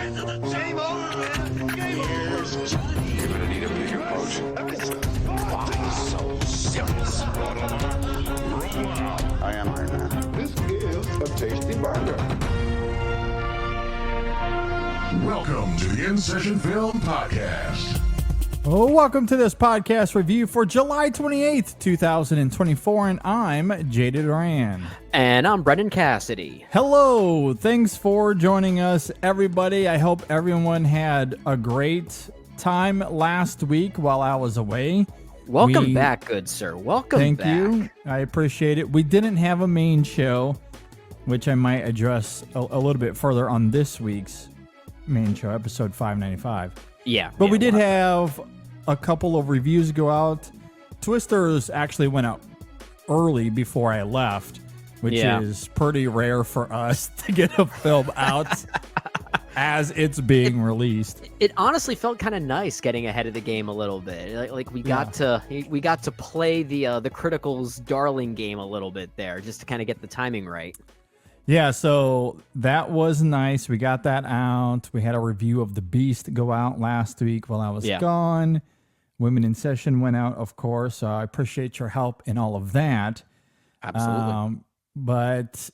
Game over, man. Game over. Johnny. You're gonna need a bigger boat. Why so serious? I am Iron Man. This is a tasty burger. Welcome to the In Session Film Podcast. Oh, welcome to this podcast review for July 28th, 2024, and I'm Jada Duran. And I'm Brendan Cassidy. Hello, thanks for joining us, everybody. I hope everyone had a great time last week while I was away. Welcome back, good sir. Welcome back. Thank you. I appreciate it. We didn't have a main show, which I might address a little bit further on this week's main show, episode 595. Yeah. But we did have a couple of reviews go out. Twisters actually went out early before I left, which is pretty rare for us to get a film out as it's being released. It honestly felt kind of nice getting ahead of the game a little bit. Like we got to play the critical's darling game a little bit there, just to kind of get the timing right. Yeah, so that was nice. We got that out. We had a review of The Beast go out last week while I was gone. Women in Session went out, of course. I appreciate your help in all of that. Absolutely. But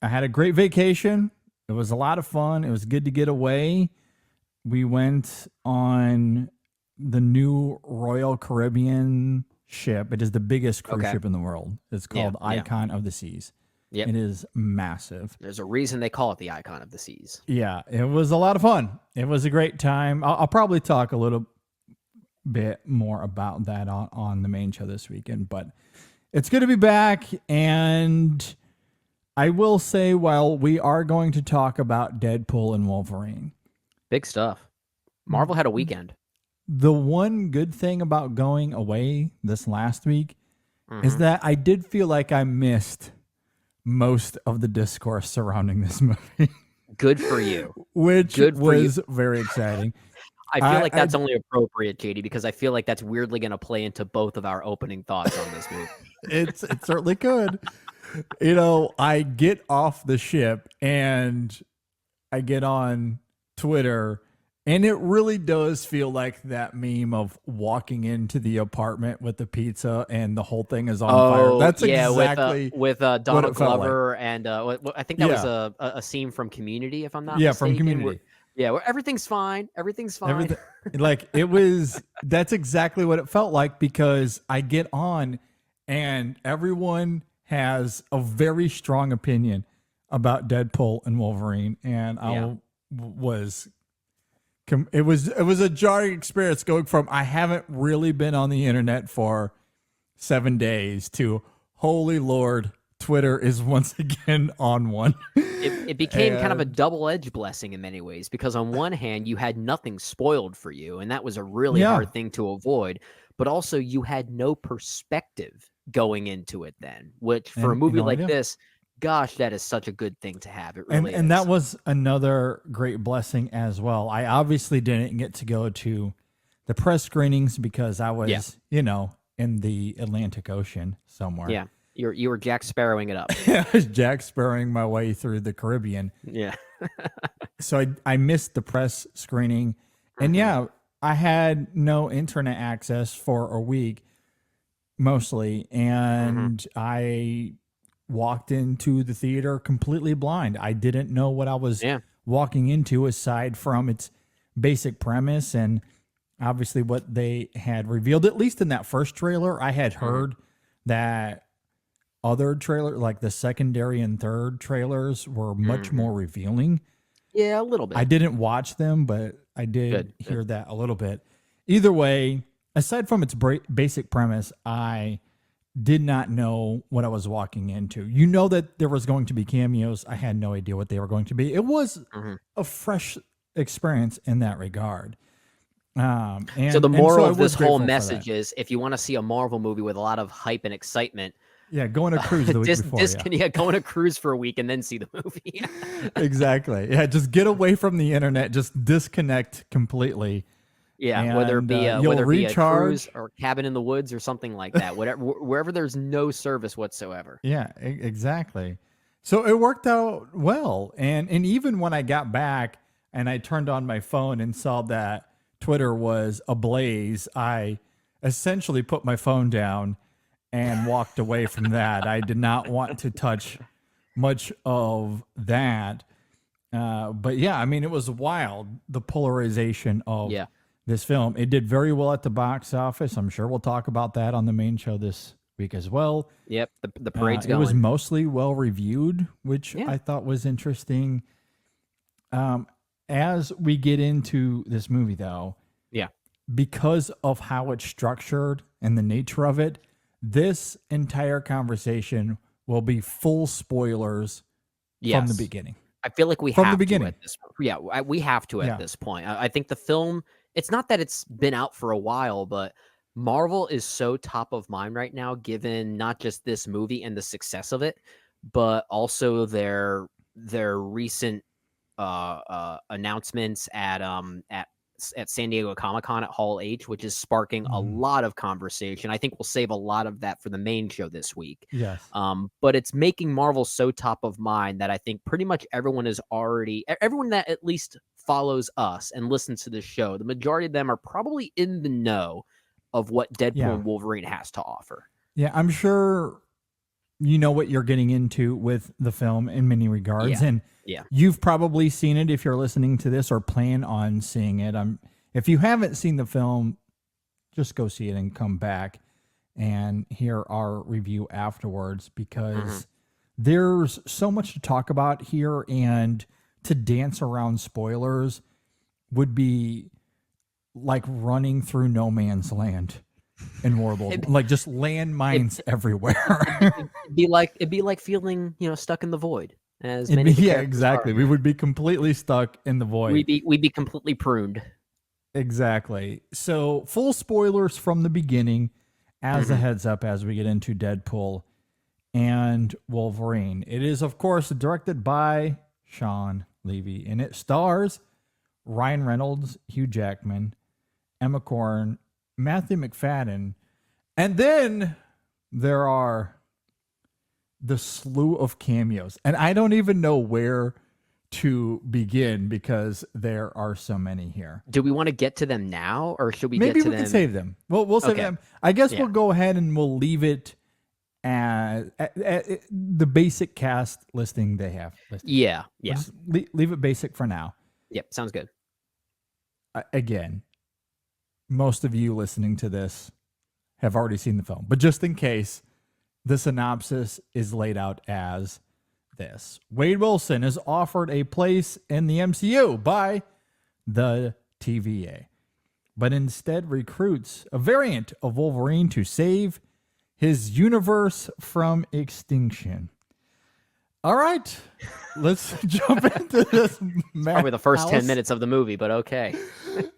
I had a great vacation. It was a lot of fun. It was good to get away. We went on the new Royal Caribbean ship. It is the biggest cruise ship in the world. It's called Icon of the Seas. Yep. It is massive. There's a reason they call it the Icon of the Seas. Yeah, it was a lot of fun. It was a great time. I'll probably talk a little bit more about that on the main show this weekend, but it's good to be back. And I will say, while we are going to talk about Deadpool and Wolverine, Big stuff. Marvel had a weekend. the one good thing about going away this last week is that I did feel like I missed most of the discourse surrounding this movie. Good for you. Which was very exciting. I feel like that's only appropriate, JD, because I feel like that's weirdly going to play into both of our opening thoughts on this movie. It certainly could. You know, I get off the ship and I get on Twitter, and it really does feel like that meme of walking into the apartment with the pizza and the whole thing is on fire. That's exactly with Donald Glover, and I think that was a scene from Community, if I'm not mistaken. From Community. Where everything's fine. Everything's fine. That's exactly what it felt like, because I get on and everyone has a very strong opinion about Deadpool and Wolverine, and it was a jarring experience going from I haven't really been on the internet for 7 days to holy Lord, Twitter is once again on one. It became kind of a double-edged blessing in many ways, because on one hand, you had nothing spoiled for you, and that was a really hard thing to avoid, but also you had no perspective going into it then, which for a movie like this, gosh, that is such a good thing to have. It really is. And that was another great blessing as well. I obviously didn't get to go to the press screenings because I was, in the Atlantic Ocean somewhere. Yeah. You were Jack Sparrowing it up. I was Jack Sparrowing my way through the Caribbean. Yeah. So I missed the press screening. And I had no internet access for a week, mostly. And I walked into the theater completely blind. I didn't know what I was walking into, aside from its basic premise and obviously what they had revealed, at least in that first trailer. I had heard that other trailer, like the secondary and third trailers, were much more revealing. Yeah, a little bit. I didn't watch them, but I did hear that a little bit. Either way, aside from its basic premise, I did not know what I was walking into. You know that there was going to be cameos. I had no idea what they were going to be. It was a fresh experience in that regard. So the moral of this whole message is, if you want to see a Marvel movie with a lot of hype and excitement, go on a cruise the week before. Go on a cruise for a week and then see the movie. Exactly. Yeah, just get away from the internet. Just disconnect completely. Yeah, and, whether it be a cruise or cabin in the woods or something like that. Wherever there's no service whatsoever. Yeah, exactly. So it worked out well, and even when I got back, and I turned on my phone and saw that Twitter was ablaze, I essentially put my phone down and walked away from that. I did not want to touch much of that. But yeah, I mean, it was wild, the polarization of this film. It did very well at the box office. I'm sure we'll talk about that on the main show this week as well. Yep, the parade's going. It was mostly well reviewed, which I thought was interesting. As we get into this movie, though, because of how it's structured and the nature of it, this entire conversation will be full spoilers from the beginning. I feel like we have to at this point. Yeah, we have to at this point. I think the film, it's not that it's been out for a while, but Marvel is so top of mind right now, given not just this movie and the success of it, but also their recent announcements at San Diego Comic-Con at Hall H, which is sparking a lot of conversation. I think we'll save a lot of that for the main show this week. Yes. But it's making Marvel so top of mind that I think pretty much everyone that at least follows us and listens to this show, the majority of them are probably in the know of what Deadpool and Wolverine has to offer. Yeah, I'm sure you know what you're getting into with the film in many regards. And you've probably seen it if you're listening to this or plan on seeing it. If you haven't seen the film, just go see it and come back and hear our review afterwards, because there's so much to talk about here, and to dance around spoilers would be like running through no man's land in World, like just landmines everywhere. It'd be like feeling, stuck in the void. As many exactly. We would be completely stuck in the void. We'd be completely pruned. Exactly. So full spoilers from the beginning, as a heads up, as we get into Deadpool and Wolverine. It is, of course, directed by Sean Levy, and it stars Ryan Reynolds, Hugh Jackman, Emma Corrin, Matthew McFadden, and then there are the slew of cameos. And I don't even know where to begin because there are so many here. Do we want to get to them now, or should we Maybe get to we them? can save them. We'll save them. I guess we'll go ahead and we'll leave it at the basic cast listing they have listed. Yeah. We'll just leave it basic for now. Yep, sounds good. Again, most of you listening to this have already seen the film, but just in case, the synopsis is laid out as this. Wade Wilson is offered a place in the MCU by the TVA, but instead recruits a variant of Wolverine to save his universe from extinction. All right, let's jump into this. Probably the first 10 minutes of the movie, but okay.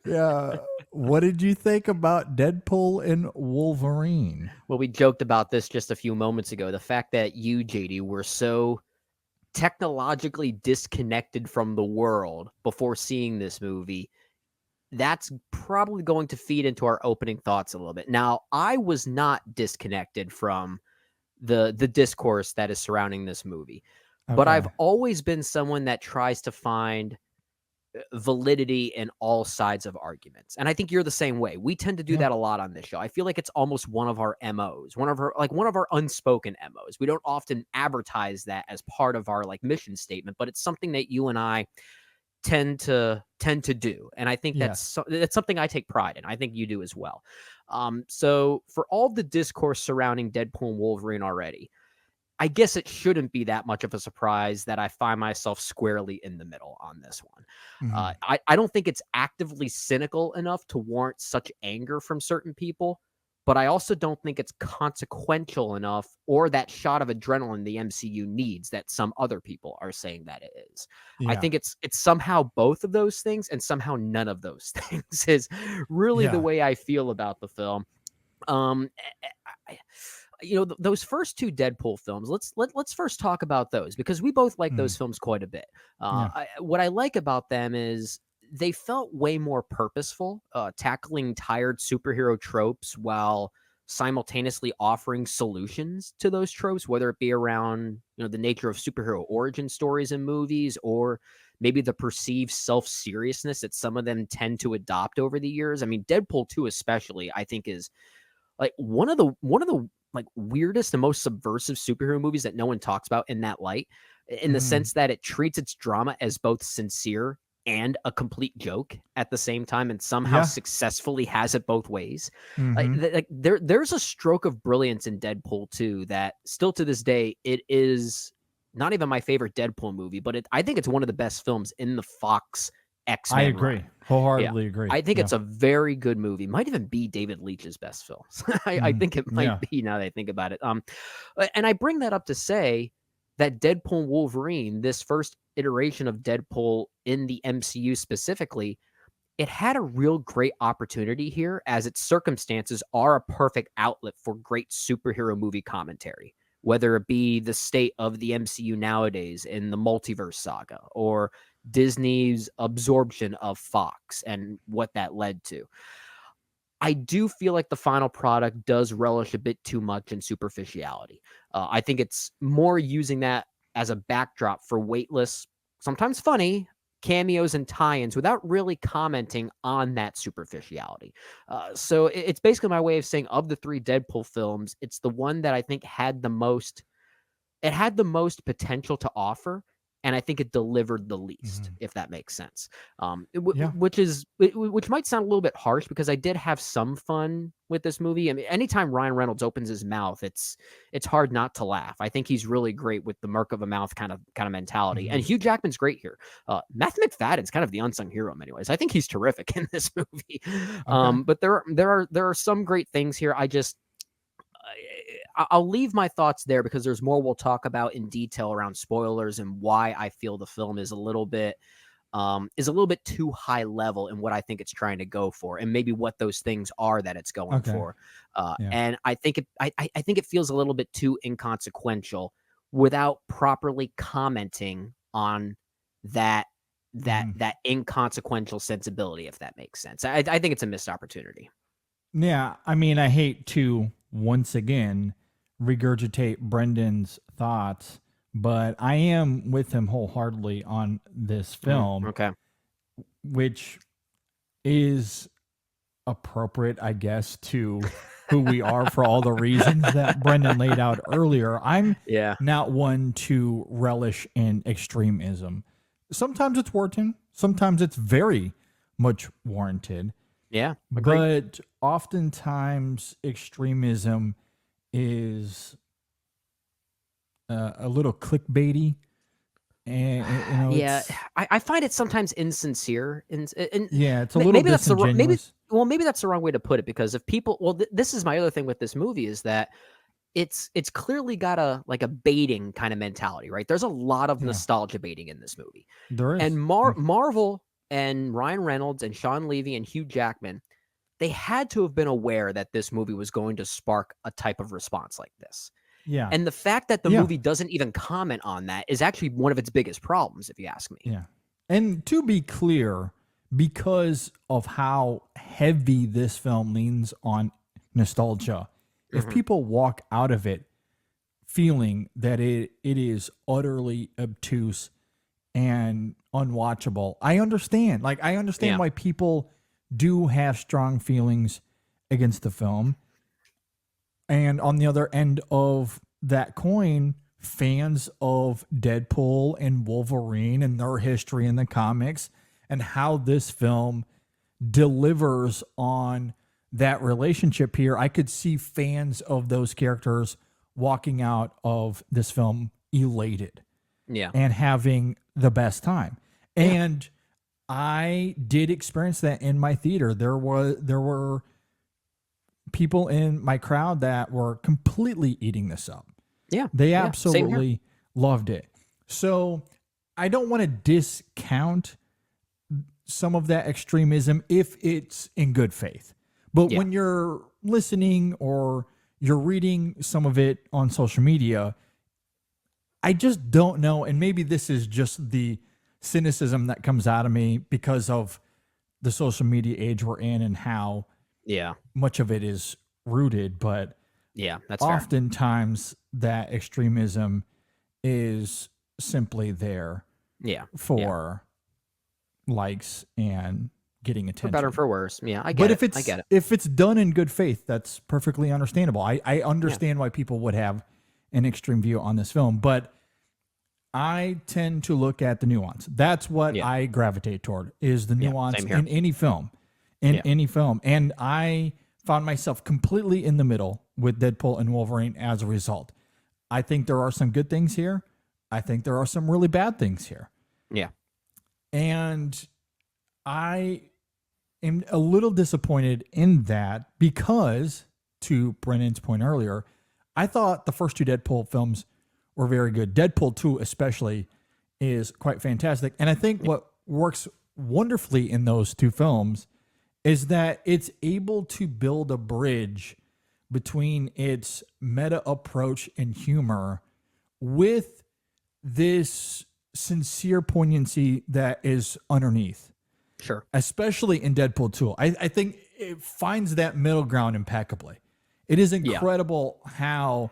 Yeah. What did you think about Deadpool and Wolverine? Well, we joked about this just a few moments ago. The fact that you, JD, were so technologically disconnected from the world before seeing this movie, that's probably going to feed into our opening thoughts a little bit. Now, I was not disconnected from the discourse that is surrounding this movie, but I've always been someone that tries to find validity in all sides of arguments. And I think you're the same way. We tend to do that a lot on this show. I feel like it's almost one of our MOs, one of our unspoken MOs. We don't often advertise that as part of our mission statement, but it's something that you and I tend to do. And I think that's something I take pride in. I think you do as well. So for all the discourse surrounding Deadpool and Wolverine already, I guess it shouldn't be that much of a surprise that I find myself squarely in the middle on this one. I don't think it's actively cynical enough to warrant such anger from certain people, but I also don't think it's consequential enough or that shot of adrenaline the MCU needs that some other people are saying that it is. I think it's somehow both of those things, and somehow none of those things is really the way I feel about the film. Those first two Deadpool films, let's first talk about those, because we both like those films quite a bit. What I like about them is they felt way more purposeful, tackling tired superhero tropes while simultaneously offering solutions to those tropes, whether it be around, the nature of superhero origin stories in movies, or maybe the perceived self-seriousness that some of them tend to adopt over the years. I mean, Deadpool 2 especially, I think, is like one of the like weirdest and most subversive superhero movies that no one talks about in that light, in the sense that it treats its drama as both sincere and a complete joke at the same time, and somehow successfully has it both ways. There's a stroke of brilliance in Deadpool 2 that still to this day, it is not even my favorite Deadpool movie, but I think it's one of the best films in the Fox X-Men. I agree. Run. Wholeheartedly agree. I think it's a very good movie. Might even be David Leitch's best film. I think it might be, now that I think about it. And I bring that up to say that Deadpool Wolverine, this first iteration of Deadpool in the MCU specifically, it had a real great opportunity here, as its circumstances are a perfect outlet for great superhero movie commentary, whether it be the state of the MCU nowadays in the multiverse saga, or Disney's absorption of Fox and what that led to. I do feel like the final product does relish a bit too much in superficiality. I think it's more using that as a backdrop for weightless, sometimes funny, cameos and tie-ins without really commenting on that superficiality. So it's basically my way of saying, of the 3 Deadpool films, it's the one that I think had the most potential to offer, and I think it delivered the least, if that makes sense. Which might sound a little bit harsh, because I did have some fun with this movie. I mean, anytime Ryan Reynolds opens his mouth, it's hard not to laugh. I think he's really great with the murk of a mouth kind of mentality. And Hugh Jackman's great here. Matthew McFadden's kind of the unsung hero in many ways. I think he's terrific in this movie. But there are some great things here. I'll leave my thoughts there, because there's more we'll talk about in detail around spoilers and why I feel the film is a little bit too high level in what I think it's trying to go for, and maybe what those things are that it's going for. And I think it feels a little bit too inconsequential without properly commenting on that inconsequential sensibility, if that makes sense. I think it's a missed opportunity. Yeah, I mean, I hate to once again regurgitate Brendan's thoughts, but I am with him wholeheartedly on this film. Which is appropriate, I guess, to who we are for all the reasons that Brendan laid out earlier. I'm not one to relish in extremism. Sometimes it's warranted. Sometimes it's very much warranted. Yeah, agreed. But oftentimes extremism is a little clickbaity. And I find it sometimes insincere. And it's a little disingenuous. Maybe that's the wrong way to put it, because if people, this is my other thing with this movie, is that it's clearly got a baiting kind of mentality, right? There's a lot of nostalgia baiting in this movie. There is. And Marvel and Ryan Reynolds and Sean Levy and Hugh Jackman, they had to have been aware that this movie was going to spark a type of response like this. Yeah. And the fact that the movie doesn't even comment on that is actually one of its biggest problems, if you ask me. Yeah. And to be clear, because of how heavy this film leans on nostalgia, if people walk out of it feeling that it is utterly obtuse and unwatchable, I understand. I understand why people do have strong feelings against the film. And on the other end of that coin, fans of Deadpool and Wolverine and their history in the comics and how this film delivers on that relationship here, I could see fans of those characters walking out of this film elated and having the best time. And I did experience that in my theater. There were people in my crowd that were completely eating this up. Yeah. They absolutely loved it. So I don't want to discount some of that extremism if it's in good faith. But when you're listening or you're reading some of it on social media, I just don't know. And maybe this is just the cynicism that comes out of me because of the social media age we're in and how much of it is rooted, but Yeah, that's fair. oftentimes that extremism is simply there Yeah. for likes and getting For attention. better or for worse. Yeah, I get But it. I get it. if it's done in good faith, that's perfectly understandable. I understand why people would have an extreme view on this film, but I tend to look at the nuance. That's what I gravitate toward, is the nuance same here. in any film. Any film. And I found myself completely in the middle with Deadpool and Wolverine as a result. I think there are some good things here. I think there are some really bad things here. Yeah. And I am a little disappointed in that because, to Brennan's point earlier, I thought the first two Deadpool films were very good. Deadpool 2 especially is quite fantastic. And I think what works wonderfully in those two films is that it's able to build a bridge between its meta approach and humor with this sincere poignancy that is underneath. Sure. Especially in Deadpool 2. I think it finds that middle ground impeccably. It is incredible how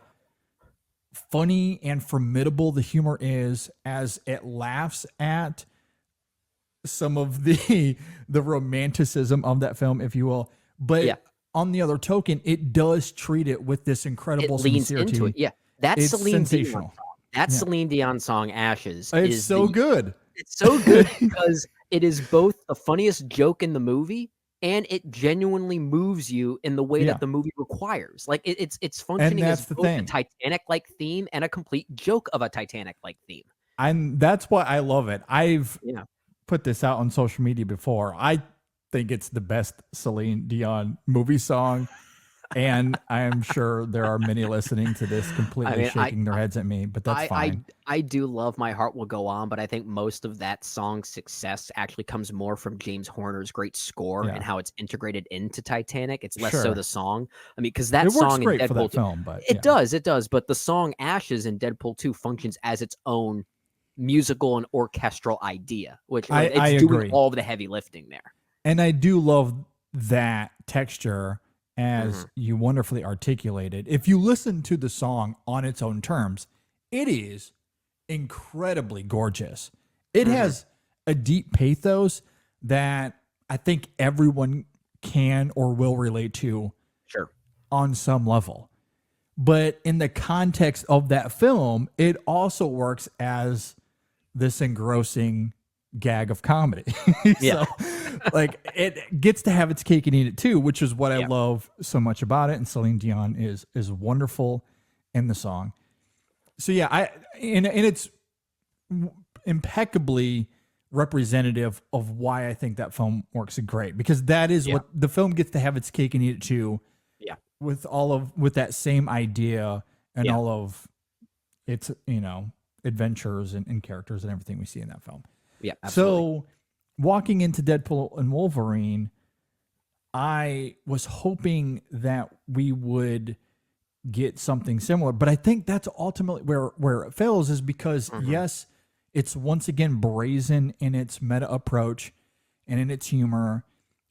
funny and formidable the humor is as it laughs at some of the romanticism of that film, if you will. But on the other token, it does treat it with this incredible sincerity. Into it. Yeah. That's it's Celine sensational. Dion. That Celine Dion song, Ashes. It's so good. It's so good because it is both the funniest joke in the movie and it genuinely moves you in the way that the movie requires. Like it's functioning as both a Titanic-like theme and a complete joke of a Titanic-like theme. And that's why I love it. I've put this out on social media before. I think it's the best Celine Dion movie song. And I am sure there are many listening to this completely shaking their heads at me, but that's fine. I do love My Heart Will Go On, but I think most of that song's success actually comes more from James Horner's great score and how it's integrated into Titanic. It's less so the song. I mean, because that song in Deadpool for that film, but it does. But the song Ashes in Deadpool 2 functions as its own musical and orchestral idea, which it's doing all of the heavy lifting there. And I do love that texture, as you wonderfully articulated. If you listen to the song on its own terms, it is incredibly gorgeous. It has a deep pathos that I think everyone can or will relate to on some level. But in the context of that film, it also works as this engrossing gag of comedy. So, like, it gets to have its cake and eat it too, which is what I love so much about it. And Celine Dion is wonderful in the song. So yeah, and it's impeccably representative of why I think that film works great, because that is what the film gets to have its cake and eat it too. Yeah, with that same idea and all of its adventures and characters and everything we see in that film. Yeah, absolutely. So walking into Deadpool and Wolverine, I was hoping that we would get something similar, but I think that's ultimately where it fails, is because yes, it's once again brazen in its meta approach and in its humor.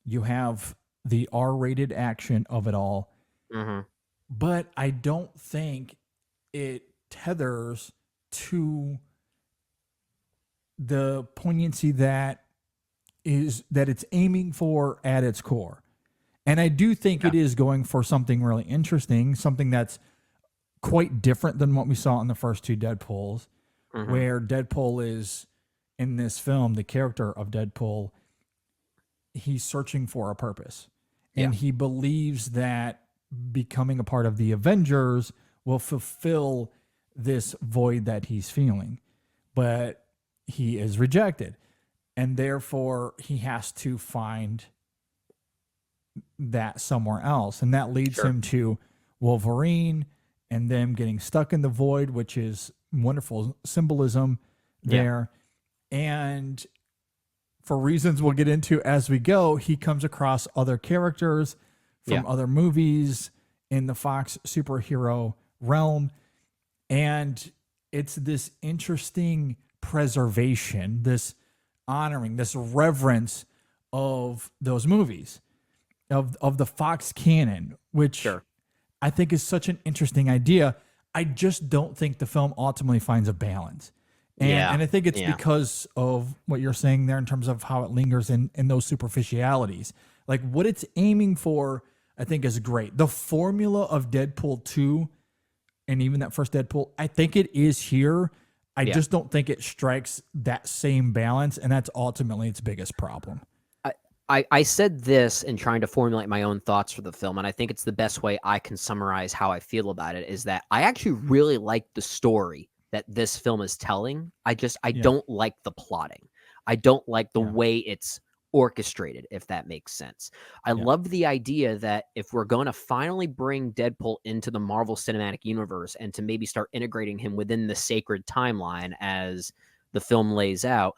You have the R-rated action of it all, but I don't think it tethers to the poignancy that it's aiming for at its core. And I do think it is going for something really interesting, something that's quite different than what we saw in the first two Deadpools, where Deadpool is, in this film, the character of Deadpool, he's searching for a purpose. And he believes that becoming a part of the Avengers will fulfill this void that he's feeling. But he is rejected, and therefore he has to find that somewhere else. And that leads him to Wolverine and them getting stuck in the void, which is wonderful symbolism there. And for reasons we'll get into as we go, he comes across other characters from other movies in the Fox superhero realm. And it's this interesting preservation, this honoring, this reverence of those movies, of the Fox canon, which I think is such an interesting idea. I just don't think the film ultimately finds a balance. And I think it's because of what you're saying there in terms of how it lingers in those superficialities. Like what it's aiming for, I think is great. The formula of Deadpool 2 and even that first Deadpool, I think it is here. I just don't think it strikes that same balance, and that's ultimately its biggest problem. I said this in trying to formulate my own thoughts for the film, and I think it's the best way I can summarize how I feel about it, is that I actually really like the story that this film is telling. I don't like the plotting. I don't like the way it's orchestrated, if that makes sense. I love the idea that if we're going to finally bring Deadpool into the Marvel Cinematic Universe and to maybe start integrating him within the sacred timeline as the film lays out,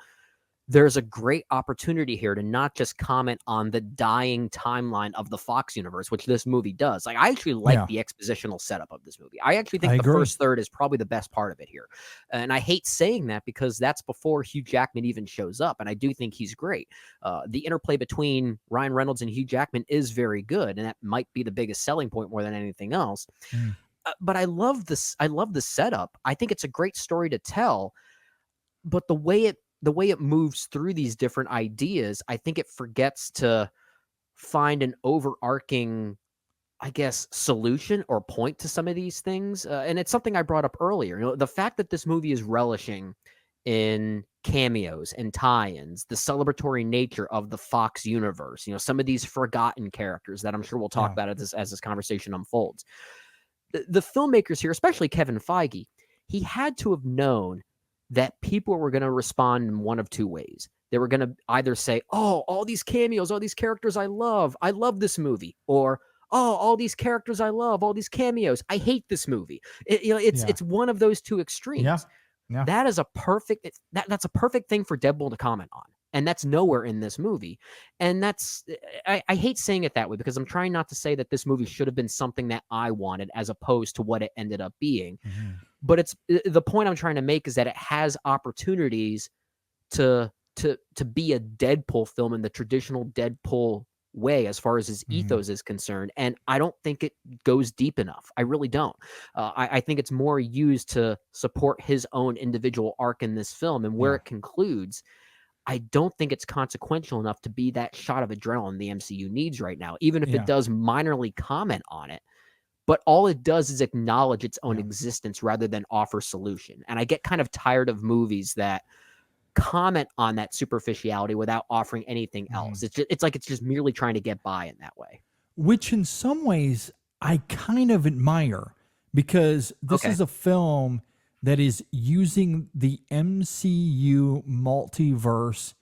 there's a great opportunity here to not just comment on the dying timeline of the Fox universe, which this movie does. Like, I actually like the expositional setup of this movie. I actually think the first third is probably the best part of it here. And I hate saying that because that's before Hugh Jackman even shows up. And I do think he's great. The interplay between Ryan Reynolds and Hugh Jackman is very good. And that might be the biggest selling point more than anything else. But I love this. I love the setup. I think it's a great story to tell. But the way it moves through these different ideas, I think it forgets to find an overarching, I guess, solution or point to some of these things. And it's something I brought up earlier. You know, the fact that this movie is relishing in cameos and tie-ins, the celebratory nature of the Fox universe, you know, some of these forgotten characters that I'm sure we'll talk about as this conversation unfolds. The filmmakers here, especially Kevin Feige, he had to have known that people were going to respond in one of two ways. They were going to either say, oh, all these cameos, all these characters I love this movie. Or, oh, all these characters I love, all these cameos, I hate this movie. It's one of those two extremes. Yeah. That is a perfect, that's a perfect thing for Deadpool to comment on. And that's nowhere in this movie. And I hate saying it that way because I'm trying not to say that this movie should have been something that I wanted as opposed to what it ended up being. Mm-hmm. But it's the point I'm trying to make is that it has opportunities to be a Deadpool film in the traditional Deadpool way as far as his ethos is concerned. And I don't think it goes deep enough. I really don't. I think it's more used to support his own individual arc in this film. And where it concludes, I don't think it's consequential enough to be that shot of adrenaline the MCU needs right now, even if it does minorly comment on it. But all it does is acknowledge its own existence rather than offer solution. And I get kind of tired of movies that comment on that superficiality without offering anything else. It's like it's just merely trying to get by in that way. Which in some ways I kind of admire because this is a film that is using the MCU multiverse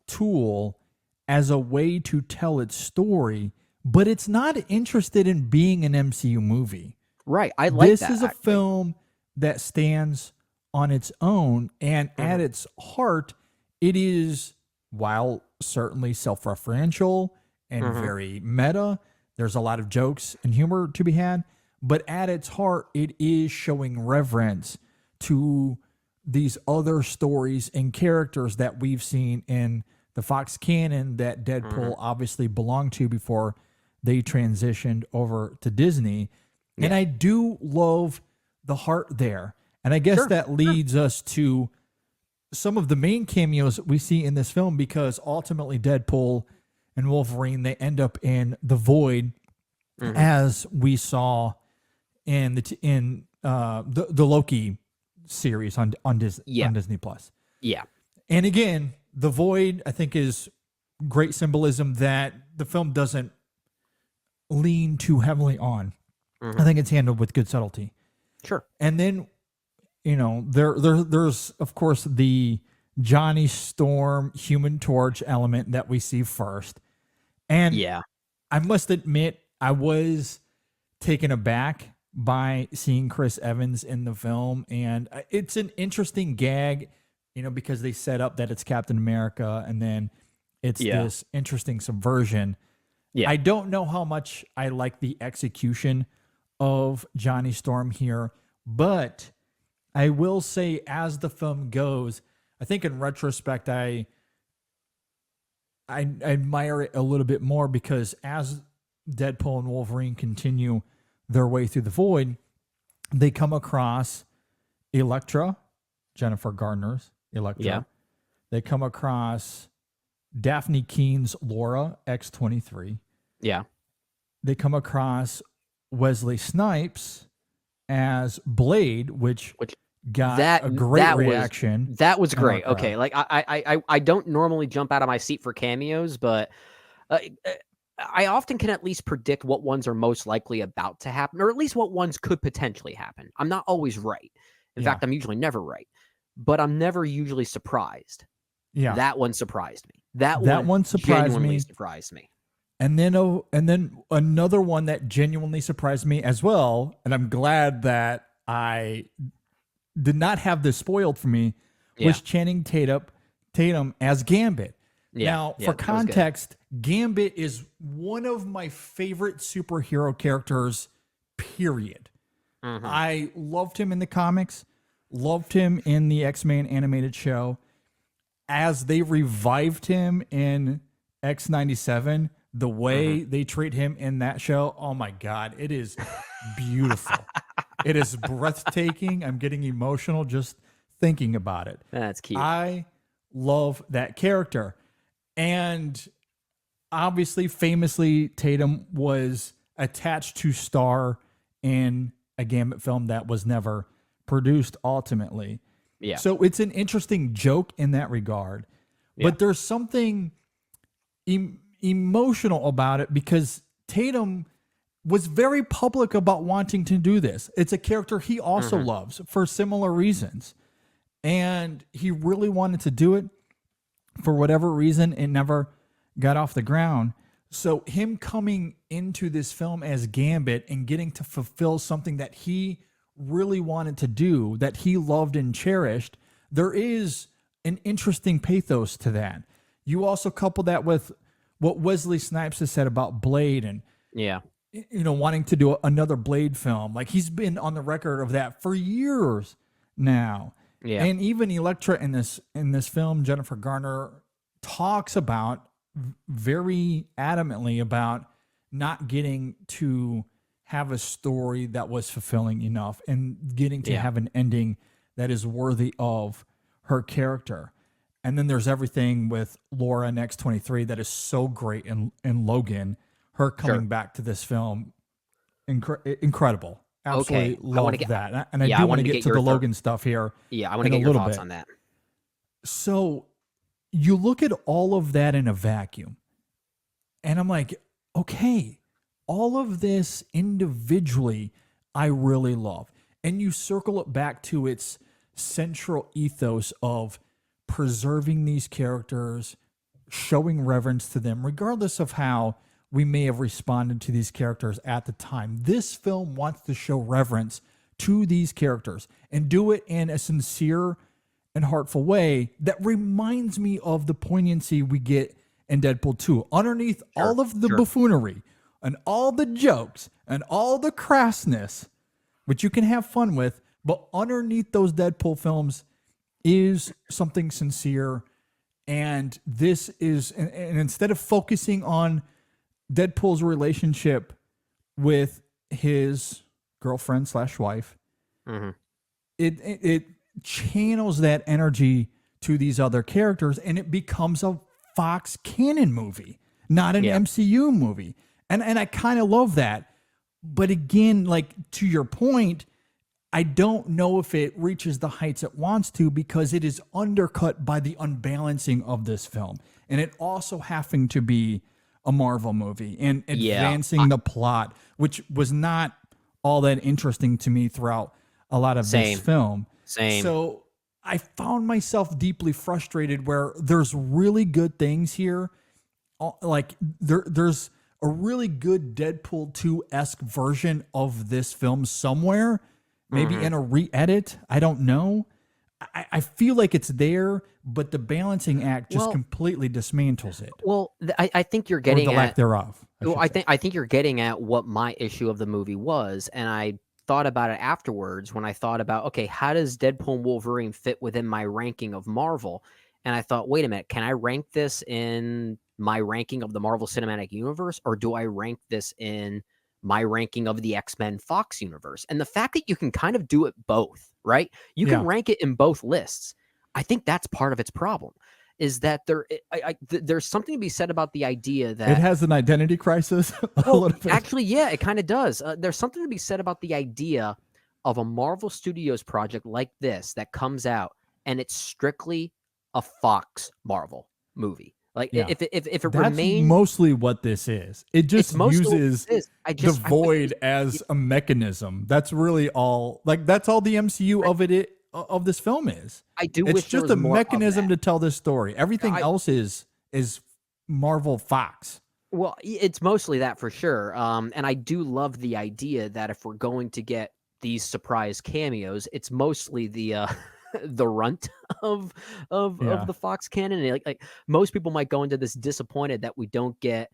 tool as a way to tell its story, but it's not interested in being an MCU movie. Right. I like this that. This is a film that stands on its own, and at its heart, it is, while certainly self-referential and very meta, there's a lot of jokes and humor to be had, but at its heart, it is showing reverence to these other stories and characters that we've seen in the Fox canon that Deadpool obviously belonged to before they transitioned over to Disney. And I do love the heart there. And I guess that leads us to some of the main cameos that we see in this film, because ultimately Deadpool and Wolverine, they end up in the void, as we saw in the Loki series on Disney Plus. Yeah. And again, the void, I think, is great symbolism that the film doesn't lean too heavily on. I think it's handled with good subtlety. Sure. And then, you know, there's of course the Johnny Storm Human Torch element that we see first. And I must admit, I was taken aback by seeing Chris Evans in the film. And it's an interesting gag, you know, because they set up that it's Captain America and then it's this interesting subversion. I don't know how much I like the execution of Johnny Storm here, but I will say as the film goes, I think in retrospect, I admire it a little bit more because as Deadpool and Wolverine continue their way through the void, they come across Elektra, Jennifer Garner's Elektra. Yeah. They come across Daphne Keene's Laura, X-23. Yeah. They come across Wesley Snipes as Blade, which got a great reaction. That was great. Okay, like I don't normally jump out of my seat for cameos, but I often can at least predict what ones are most likely about to happen, or at least what ones could potentially happen. I'm not always right. In fact, I'm usually never right, but I'm never usually surprised. Yeah, that one surprised me. That one surprised me. Surprised me. And then another one that genuinely surprised me as well, and I'm glad that I did not have this spoiled for me, was Channing Tatum as Gambit. Yeah, now, for context, Gambit is one of my favorite superhero characters, period. I loved him in the comics, loved him in the X-Men animated show. As they revived him in X-97, the way they treat him in that show, oh my God, it is beautiful. It is breathtaking. I'm getting emotional just thinking about it. That's cute. I love that character. And obviously, famously, Tatum was attached to star in a Gambit film that was never produced ultimately. Yeah. So it's an interesting joke in that regard. But there's something emotional about it because Tatum was very public about wanting to do this. It's a character he also loves for similar reasons. And he really wanted to do it. For whatever reason, it never got off the ground. So him coming into this film as Gambit and getting to fulfill something that he really wanted to do, that he loved and cherished, there is an interesting pathos to that. You also couple that with what Wesley Snipes has said about Blade and wanting to do another Blade film. Like, he's been on the record of that for years now. Yeah. And even Elektra in this film, Jennifer Garner talks about very adamantly about not getting to have a story that was fulfilling enough and getting to have an ending that is worthy of her character. And then there's everything with Laura in X-23 that is so great in Logan. Her coming back to this film, incredible. Absolutely love that. And I do want to get to the Logan stuff here. Yeah, I want to get your thoughts on that. So you look at all of that in a vacuum, and I'm like, okay, all of this individually, I really love. And you circle it back to its central ethos of preserving these characters, showing reverence to them, regardless of how we may have responded to these characters at the time. This film wants to show reverence to these characters and do it in a sincere and heartful way that reminds me of the poignancy we get in Deadpool 2. Underneath all of the buffoonery and all the jokes and all the crassness, which you can have fun with, but underneath those Deadpool films is something sincere. And this is, and instead of focusing on Deadpool's relationship with his girlfriend / wife, it channels that energy to these other characters, and it becomes a Fox canon movie, not an MCU movie. And I kind of love that. But again, like, to your point, I don't know if it reaches the heights it wants to, because it is undercut by the unbalancing of this film. And it also having to be a Marvel movie and advancing the plot, which was not all that interesting to me throughout a lot of this film. So I found myself deeply frustrated where there's really good things here. Like, there's a really good Deadpool 2-esque version of this film somewhere, maybe in a re-edit. I don't know. I feel like it's there, but the balancing act just completely dismantles it. Well, I think you're getting or the lack thereof. I think you're getting at what my issue of the movie was, and I thought about it afterwards when I thought about, okay, how does Deadpool and Wolverine fit within my ranking of Marvel? And I thought, wait a minute, can I rank this in my ranking of the Marvel Cinematic Universe, or do I rank this in my ranking of the X-Men Fox universe? And the fact that you can kind of do it both, right? You can rank it in both lists. I think that's part of its problem, is that there's something to be said about the idea that it has an identity crisis. Actually, yeah, it kind of does. There's something to be said about the idea of a Marvel Studios project like this that comes out and it's strictly a Fox Marvel movie. Like if it That's remains mostly what this is. It just uses the void as a mechanism. That's really all. Like that's all the MCU of this film is. It's just a mechanism to tell this story. Everything else is Marvel Fox. Well, it's mostly that for sure. And I do love the idea that if we're going to get these surprise cameos, it's mostly the the runt of the Fox canon. And like most people might go into this disappointed that we don't get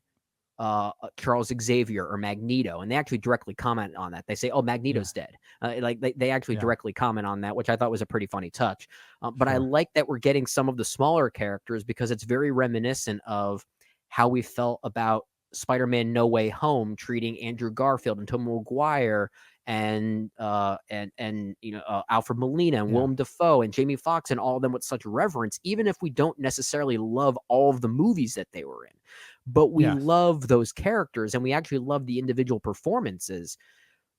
Charles Xavier or Magneto, and they actually directly comment on that. They say, "Oh, Magneto's dead." Like they actually directly comment on that, which I thought was a pretty funny touch. But I like that we're getting some of the smaller characters because it's very reminiscent of how we felt about Spider-Man No Way Home treating Andrew Garfield and Tobey Maguire and Alfred Molina and Willem Dafoe and Jamie Foxx and all of them with such reverence, even if we don't necessarily love all of the movies that they were in. But we love those characters and we actually love the individual performances,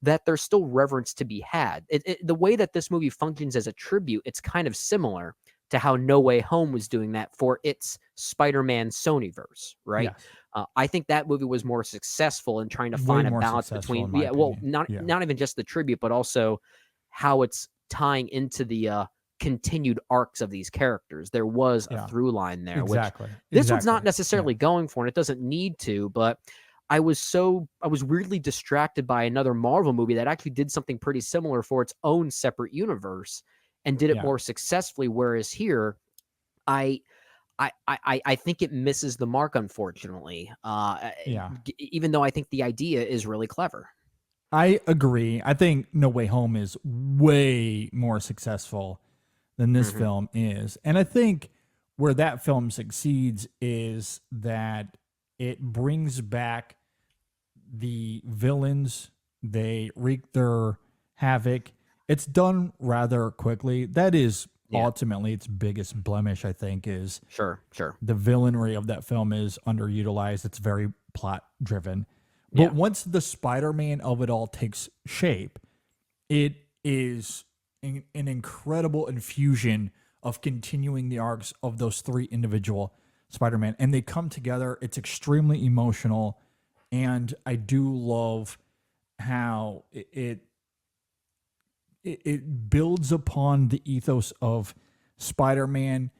that there's still reverence to be had. The way that this movie functions as a tribute, it's kind of similar to how No Way Home was doing that for its Spider-Man Sonyverse, right? Yes. I think that movie was more successful in trying to find a balance between, not even just the tribute, but also how it's tying into the continued arcs of these characters. There was a through line there, which this one's not necessarily going for, and it doesn't need to, but I was weirdly distracted by another Marvel movie that actually did something pretty similar for its own separate universe and did it more successfully. Whereas here, I think it misses the mark, unfortunately. Even though I think the idea is really clever. I agree. I think No Way Home is way more successful than this film is. And I think where that film succeeds is that it brings back the villains. They wreak their havoc. It's done rather quickly. That is ultimately its biggest blemish, I think, is sure the villainry of that film is underutilized. It's very plot driven. But once the Spider-Man of it all takes shape, it is an incredible infusion of continuing the arcs of those three individual Spider-Man, and they come together. It's extremely emotional, and I do love how it builds upon the ethos of Spider-Man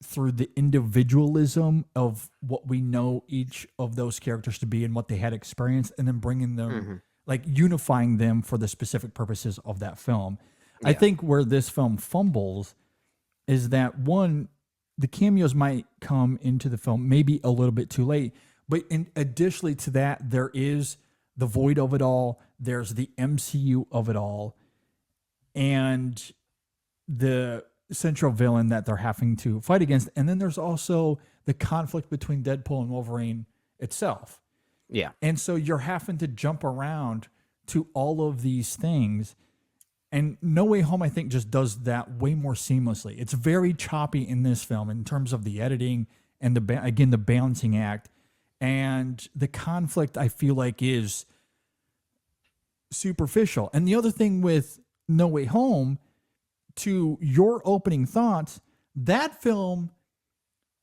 through the individualism of what we know each of those characters to be and what they had experienced, and then bringing them, like unifying them for the specific purposes of that film. I think where this film fumbles is that, one, the cameos might come into the film maybe a little bit too late, but additionally to that, there is the void of it all. There's the MCU of it all, and the central villain that they're having to fight against. And then there's also the conflict between Deadpool and Wolverine itself. Yeah. And so you're having to jump around to all of these things. And No Way Home, I think, just does that way more seamlessly. It's very choppy in this film in terms of the editing and the balancing act. And the conflict, I feel like, is superficial. And the other thing with No Way Home, to your opening thoughts, that film,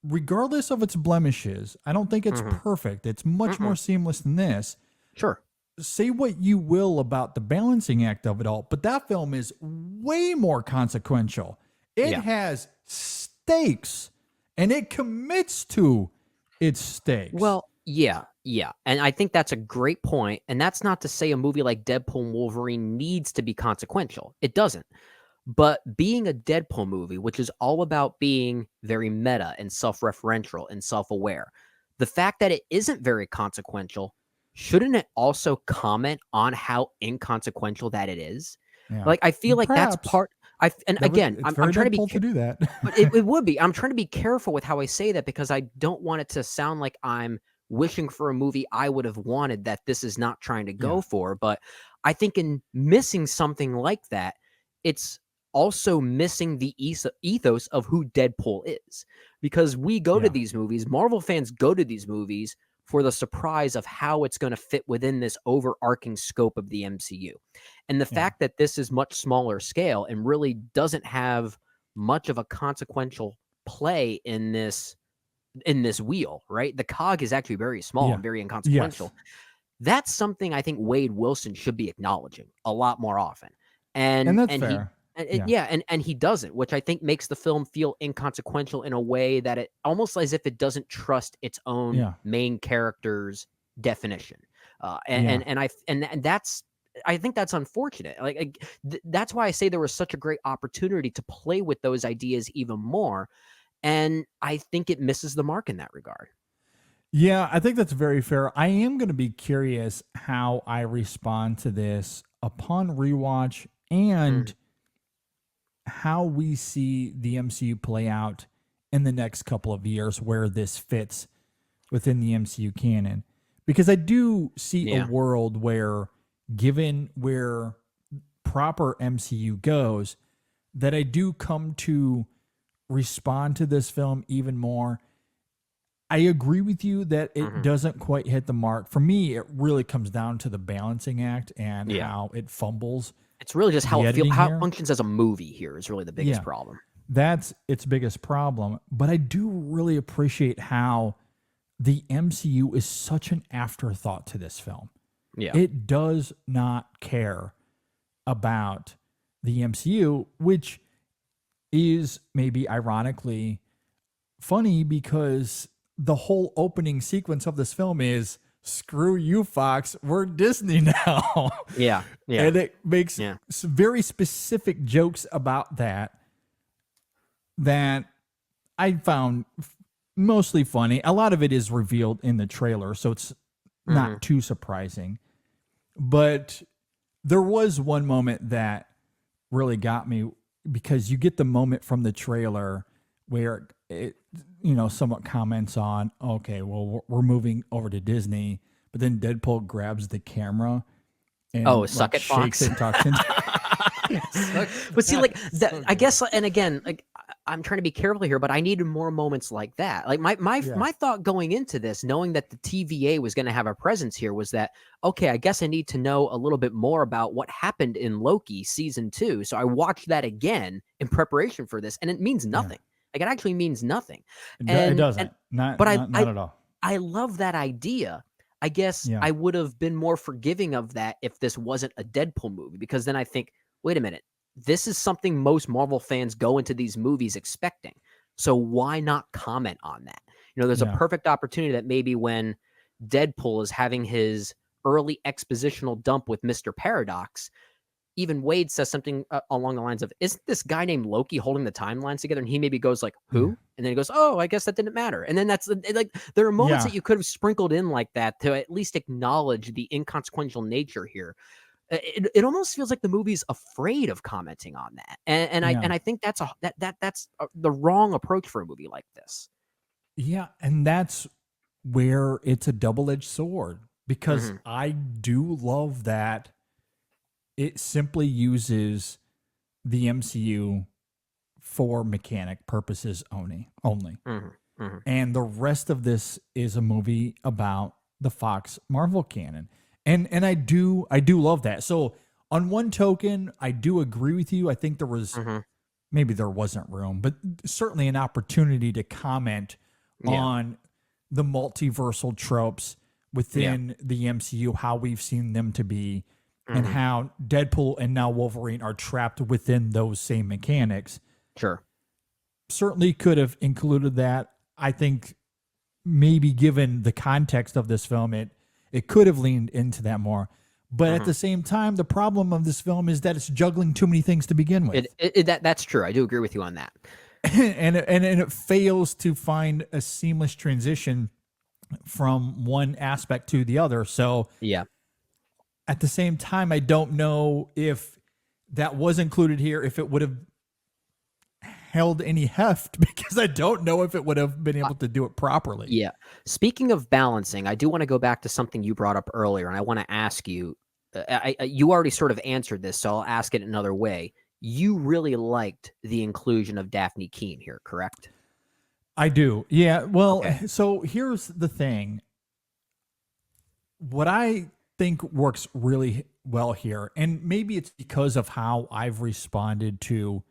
regardless of its blemishes, I don't think it's perfect. It's much more seamless than this. Sure. Say what you will about the balancing act of it all, but that film is way more consequential. It has stakes, and it commits to its stakes. Well, yeah. And I think that's a great point. And that's not to say a movie like Deadpool and Wolverine needs to be consequential. It doesn't. But being a Deadpool movie, which is all about being very meta and self-referential and self-aware, the fact that it isn't very consequential, shouldn't it also comment on how inconsequential that it is? Yeah. Like, I feel like that's part. It's very I'm trying to be Deadpool to do that. but it would be. I'm trying to be careful with how I say that because I don't want it to sound like I'm wishing for a movie I would have wanted that this is not trying to go for. But I think in missing something like that, it's also missing the ethos of who Deadpool is. Because we go to these movies, Marvel fans go to these movies for the surprise of how it's going to fit within this overarching scope of the MCU. And the fact that this is much smaller scale and really doesn't have much of a consequential play in this wheel, right? The cog is actually very small and very inconsequential. That's something I think Wade Wilson should be acknowledging a lot more often. And that's fair. And he doesn't, which I think makes the film feel inconsequential in a way that it almost as if it doesn't trust its own main character's definition. And that's I think that's unfortunate. That's why I say there was such a great opportunity to play with those ideas even more. And I think it misses the mark in that regard. Yeah, I think that's very fair. I am going to be curious how I respond to this upon rewatch and how we see the MCU play out in the next couple of years, where this fits within the MCU canon. Because I do see a world where, given where proper MCU goes, that I do come to respond to this film even more. I agree with you that it doesn't quite hit the mark. For me, it really comes down to the balancing act and how it fumbles. It's really just how it functions as a movie here is really the biggest problem. That's its biggest problem. But I do really appreciate how the MCU is such an afterthought to this film. Yeah. It does not care about the MCU, which is maybe ironically funny because the whole opening sequence of this film is, screw you, Fox, we're Disney now. Yeah. And it makes very specific jokes about that I found mostly funny. A lot of it is revealed in the trailer, so it's not too surprising. But there was one moment that really got me, because you get the moment from the trailer where it, somewhat comments on, okay, well, we're moving over to Disney, but then Deadpool grabs the camera and suck it, shakes Fox. it and talks into But see, I guess, and again, I'm trying to be careful here, but I needed more moments like that. Like my thought going into this, knowing that the TVA was going to have a presence here, was that, okay, I guess I need to know a little bit more about what happened in Loki season 2. So I watched that again in preparation for this, and it means nothing. Like, it actually means nothing. It doesn't. Not at all. I love that idea. I guess I would have been more forgiving of that if this wasn't a Deadpool movie, because then I think, wait a minute, this is something most Marvel fans go into these movies expecting. So why not comment on that? There's a perfect opportunity that maybe when Deadpool is having his early expositional dump with Mr. Paradox, even Wade says something along the lines of, isn't this guy named Loki holding the timelines together? And he maybe goes like, who? And then he goes, oh, I guess that didn't matter. And then that's like, there are moments that you could have sprinkled in like that to at least acknowledge the inconsequential nature here. It almost feels like the movie's afraid of commenting on that. And I think that's the wrong approach for a movie like this. Yeah. And that's where it's a double-edged sword, because I do love that it simply uses the MCU for mechanic purposes only. And the rest of this is a movie about the Fox Marvel canon. And I do love that. So on one token, I do agree with you. I think there was, maybe there wasn't room, but certainly an opportunity to comment on the multiversal tropes within the MCU, how we've seen them to be, and how Deadpool and now Wolverine are trapped within those same mechanics. Sure. Certainly could have included that. I think maybe given the context of this film, it could have leaned into that more. But at the same time, the problem of this film is that it's juggling too many things to begin with. That's true. I do agree with you on that. and it fails to find a seamless transition from one aspect to the other. So yeah. At the same time, I don't know if that was included here, if it would have held any heft, because I don't know if it would have been able to do it properly. Yeah. Speaking of balancing, I do want to go back to something you brought up earlier, and I want to ask you, you already sort of answered this, so I'll ask it another way. You really liked the inclusion of Daphne Keene here, correct? I do. Yeah. Well, Okay. So here's the thing. What I think works really well here, and maybe it's because of how I've responded to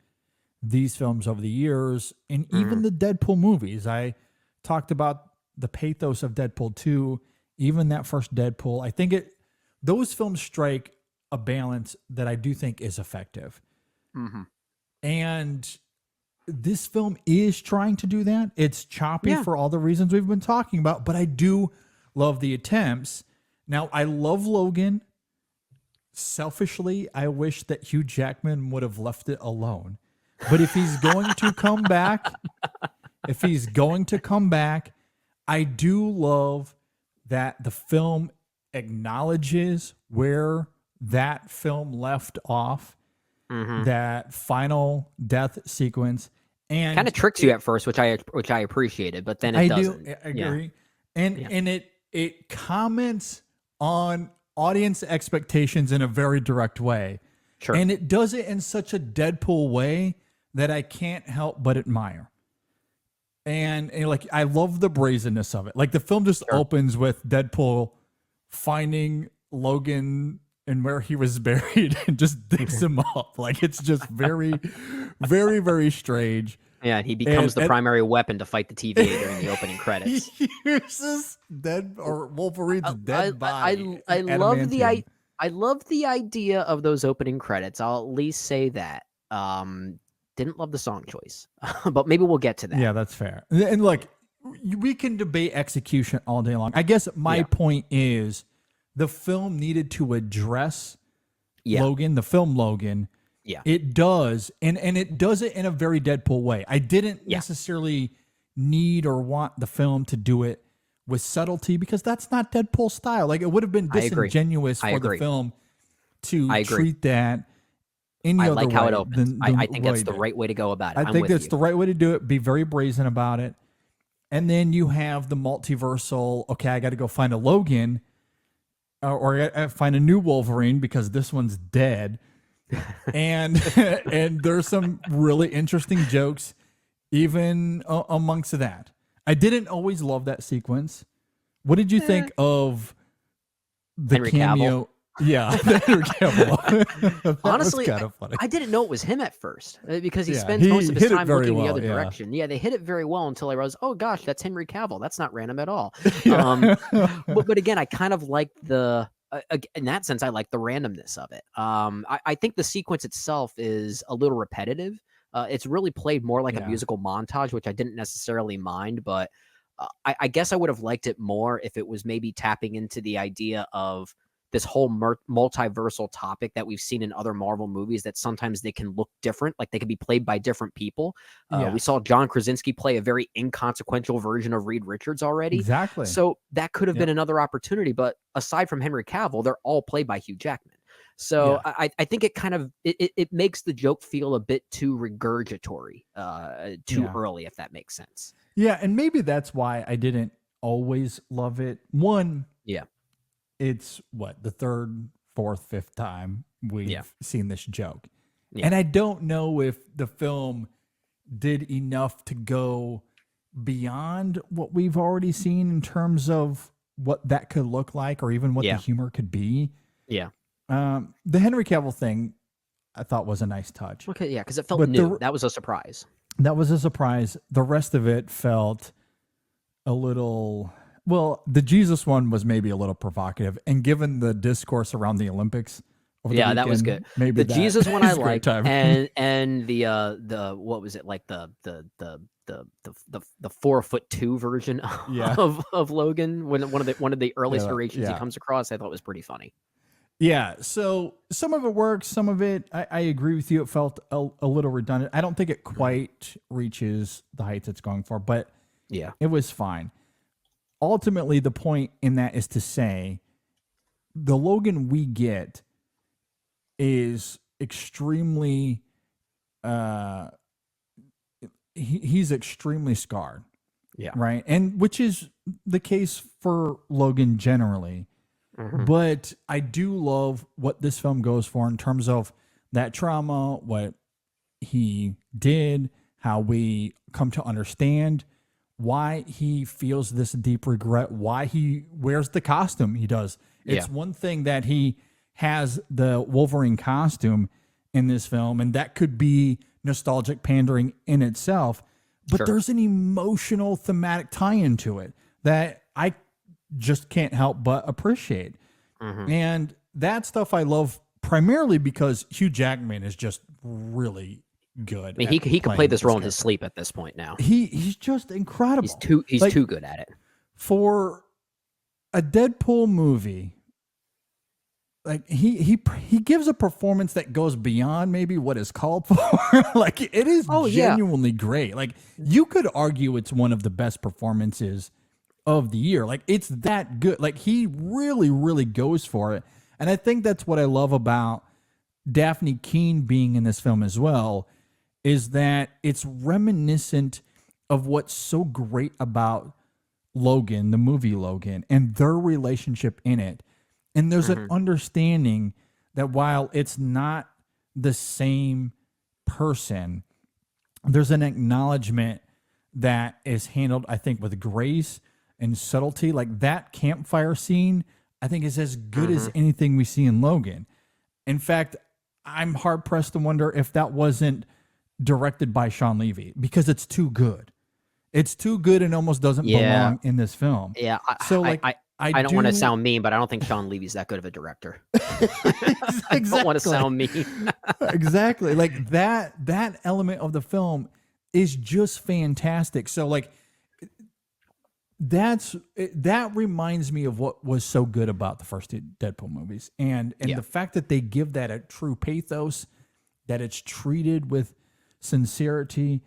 these films over the years, and even the Deadpool movies. I talked about the pathos of Deadpool 2, even that first Deadpool. I think those films strike a balance that I do think is effective. And this film is trying to do that. It's choppy for all the reasons we've been talking about, but I do love the attempts. Now, I love Logan. Selfishly, I wish that Hugh Jackman would have left it alone. But if he's going to come back, I do love that the film acknowledges where that film left off, that final death sequence, and Kind of tricks you at first, which I appreciated, but then it doesn't. I agree. And it comments on audience expectations in a very direct way. Sure. And it does it in such a Deadpool way that I can't help but admire. And like, I love the brazenness of it. Like, the film just opens with Deadpool finding Logan and where he was buried and just digs him up. Like, it's just very, very, very strange. Yeah, he becomes the primary weapon to fight the TVA during the opening credits. He uses Wolverine's dead body. I love the idea of those opening credits. I'll at least say that. Didn't love the song choice, but maybe we'll get to that. Yeah, that's fair. And look, we can debate execution all day long. I guess my point is the film needed to address Logan, the film Logan. Yeah. It does. And it does it in a very Deadpool way. I didn't necessarily need or want the film to do it with subtlety, because that's not Deadpool style. Like, it would have been disingenuous for the film to treat that any other way. I like how it opens. I think that's the right way to go about it. I think that's the right way to do it. Be very brazen about it. And then you have the multiversal, okay, I got to go find a Logan, or I gotta find a new Wolverine because this one's dead. And there's some really interesting jokes even amongst that. I didn't always love that sequence. What did you think of the Henry cameo? Cavill. Yeah, Henry Cavill. Honestly, kind of funny. I didn't know it was him at first, because he spends most of his time looking the other direction. Yeah, they hit it very well until I realized, oh gosh, that's Henry Cavill. That's not random at all. But again, I kind of like the. In that sense, I like the randomness of it. I think the sequence itself is a little repetitive. It's really played more like a musical montage, which I didn't necessarily mind, but I guess I would have liked it more if it was maybe tapping into the idea of this whole multiversal topic that we've seen in other Marvel movies, that sometimes they can look different, like they can be played by different people. We saw John Krasinski play a very inconsequential version of Reed Richards already. Exactly. So that could have been another opportunity, but aside from Henry Cavill, they're all played by Hugh Jackman. So I think it kind of, it makes the joke feel a bit too regurgitory, too early, if that makes sense. Yeah, and maybe that's why I didn't always love it. One, it's the third, fourth, fifth time we've seen this joke. Yeah. And I don't know if the film did enough to go beyond what we've already seen in terms of what that could look like, or even what the humor could be. Yeah. The Henry Cavill thing, I thought, was a nice touch. Okay, yeah, because it felt new. That was a surprise. That was a surprise. The rest of it felt a little... Well, the Jesus one was maybe a little provocative, and given the discourse around the Olympics, over the weekend, that was good. Maybe the Jesus one I liked, and the what was it, like the 4'2" version of Logan, when one of the earliest iterations he comes across, I thought was pretty funny. Yeah, so some of it works, some of it I agree with you. It felt a little redundant. I don't think it quite reaches the heights it's going for, but it was fine. Ultimately, the point in that is to say the Logan we get is extremely he's extremely scarred. Yeah. Right. And which is the case for Logan generally. But I do love what this film goes for in terms of that trauma, what he did, how we come to understand why he feels this deep regret, why he wears the costume he does. It's one thing that he has the Wolverine costume in this film, and that could be nostalgic pandering in itself. But there's an emotional thematic tie-in to it that I just can't help but appreciate. And that stuff I love primarily because Hugh Jackman is just really good. I mean, he could play this role in his sleep at this point now. He's just incredible. He's too good at it. For a Deadpool movie, like he gives a performance that goes beyond maybe what is called for. Like it is genuinely great. Like you could argue it's one of the best performances of the year. Like it's that good. Like he really, really goes for it. And I think that's what I love about Daphne Keane being in this film as well, is that it's reminiscent of what's so great about Logan, the movie Logan, and their relationship in it. And there's an understanding that while it's not the same person, there's an acknowledgement that is handled, I think, with grace and subtlety. Like that campfire scene, I think is as good as anything we see in Logan. In fact, I'm hard pressed to wonder if that wasn't directed by Sean Levy because it's too good. It's too good and almost doesn't belong in this film. Yeah. I don't want to sound mean, but I don't think Sean Levy's that good of a director. I don't want to sound mean. Exactly. Like that element of the film is just fantastic. So like that reminds me of what was so good about the first two Deadpool movies. And the fact that they give that a true pathos, that it's treated with sincerity.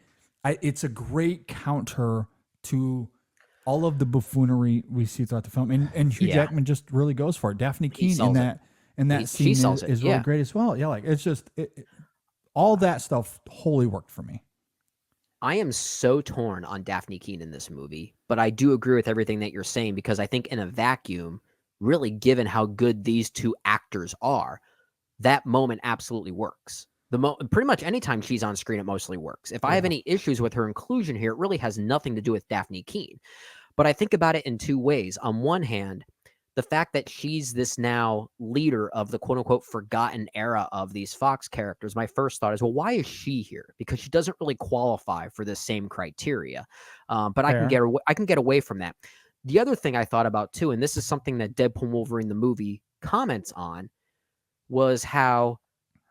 It's a great counter to all of the buffoonery we see throughout the film, and Hugh Jackman just really goes for it. Daphne Keane in that scene is really great as well. Yeah, like it's just all that stuff wholly worked for me. I am so torn on Daphne Keane in this movie, but I do agree with everything that you're saying because I think in a vacuum, really given how good these two actors are, that moment absolutely works. Pretty much anytime she's on screen, it mostly works. If I have any issues with her inclusion here, it really has nothing to do with Daphne Keane. But I think about it in two ways. On one hand, the fact that she's this now leader of the quote-unquote forgotten era of these Fox characters, my first thought is, well, why is she here? Because she doesn't really qualify for the same criteria. But I can get away from that. The other thing I thought about too, and this is something that Deadpool Wolverine the movie comments on, was how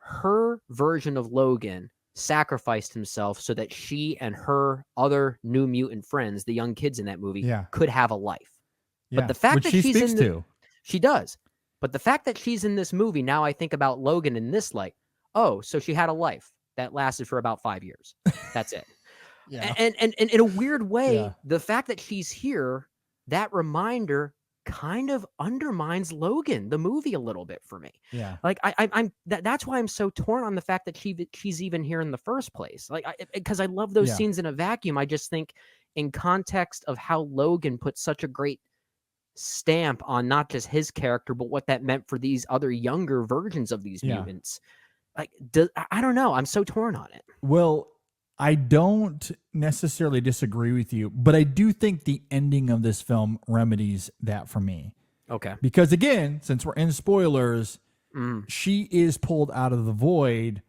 her version of Logan sacrificed himself so that she and her other New Mutant friends, the young kids in that movie, could have a life. Yeah. But the fact that she's in she does. But the fact that she's in this movie, now I think about Logan in this light. Oh, so she had a life that lasted for about 5 years. That's it. And in a weird way, the fact that she's here, that reminder kind of undermines Logan, the movie, a little bit for me. Yeah. Like that's why I'm so torn on the fact that she's even here in the first place. Like, because I love those scenes in a vacuum. I just think in context of how Logan put such a great stamp on not just his character, but what that meant for these other younger versions of these mutants. Like, I don't know. I'm so torn on it. Well, I don't necessarily disagree with you, but I do think the ending of this film remedies that for me. Okay. Because again, since we're in spoilers, she is pulled out of the void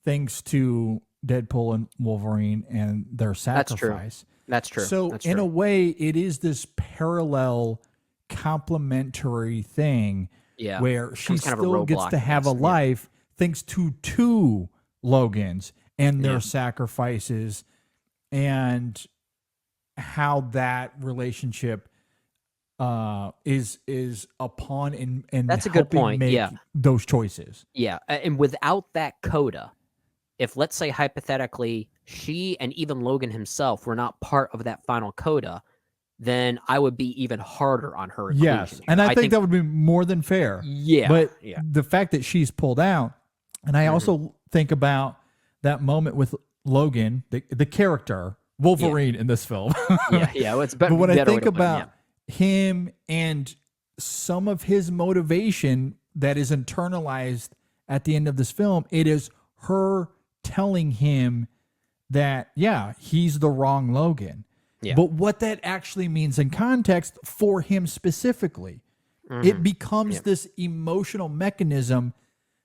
thanks to Deadpool and Wolverine and their sacrifice. That's true. So in a way, it is this parallel complementary thing where she still gets to have a life thanks to two Logans and their sacrifices and how that relationship is upon and that's a good point. Make those choices. Yeah. And without that coda, if let's say hypothetically she and even Logan himself were not part of that final coda, then I would be even harder on her. Yes. And I think that would be more than fair. Yeah. But the fact that she's pulled out And I also think about that moment with Logan, the character Wolverine in this film. yeah. It's better. But when I better way think to put it, about him and some of his motivation that is internalized at the end of this film, it is her telling him that, he's the wrong Logan. Yeah. But what that actually means in context for him specifically, it becomes this emotional mechanism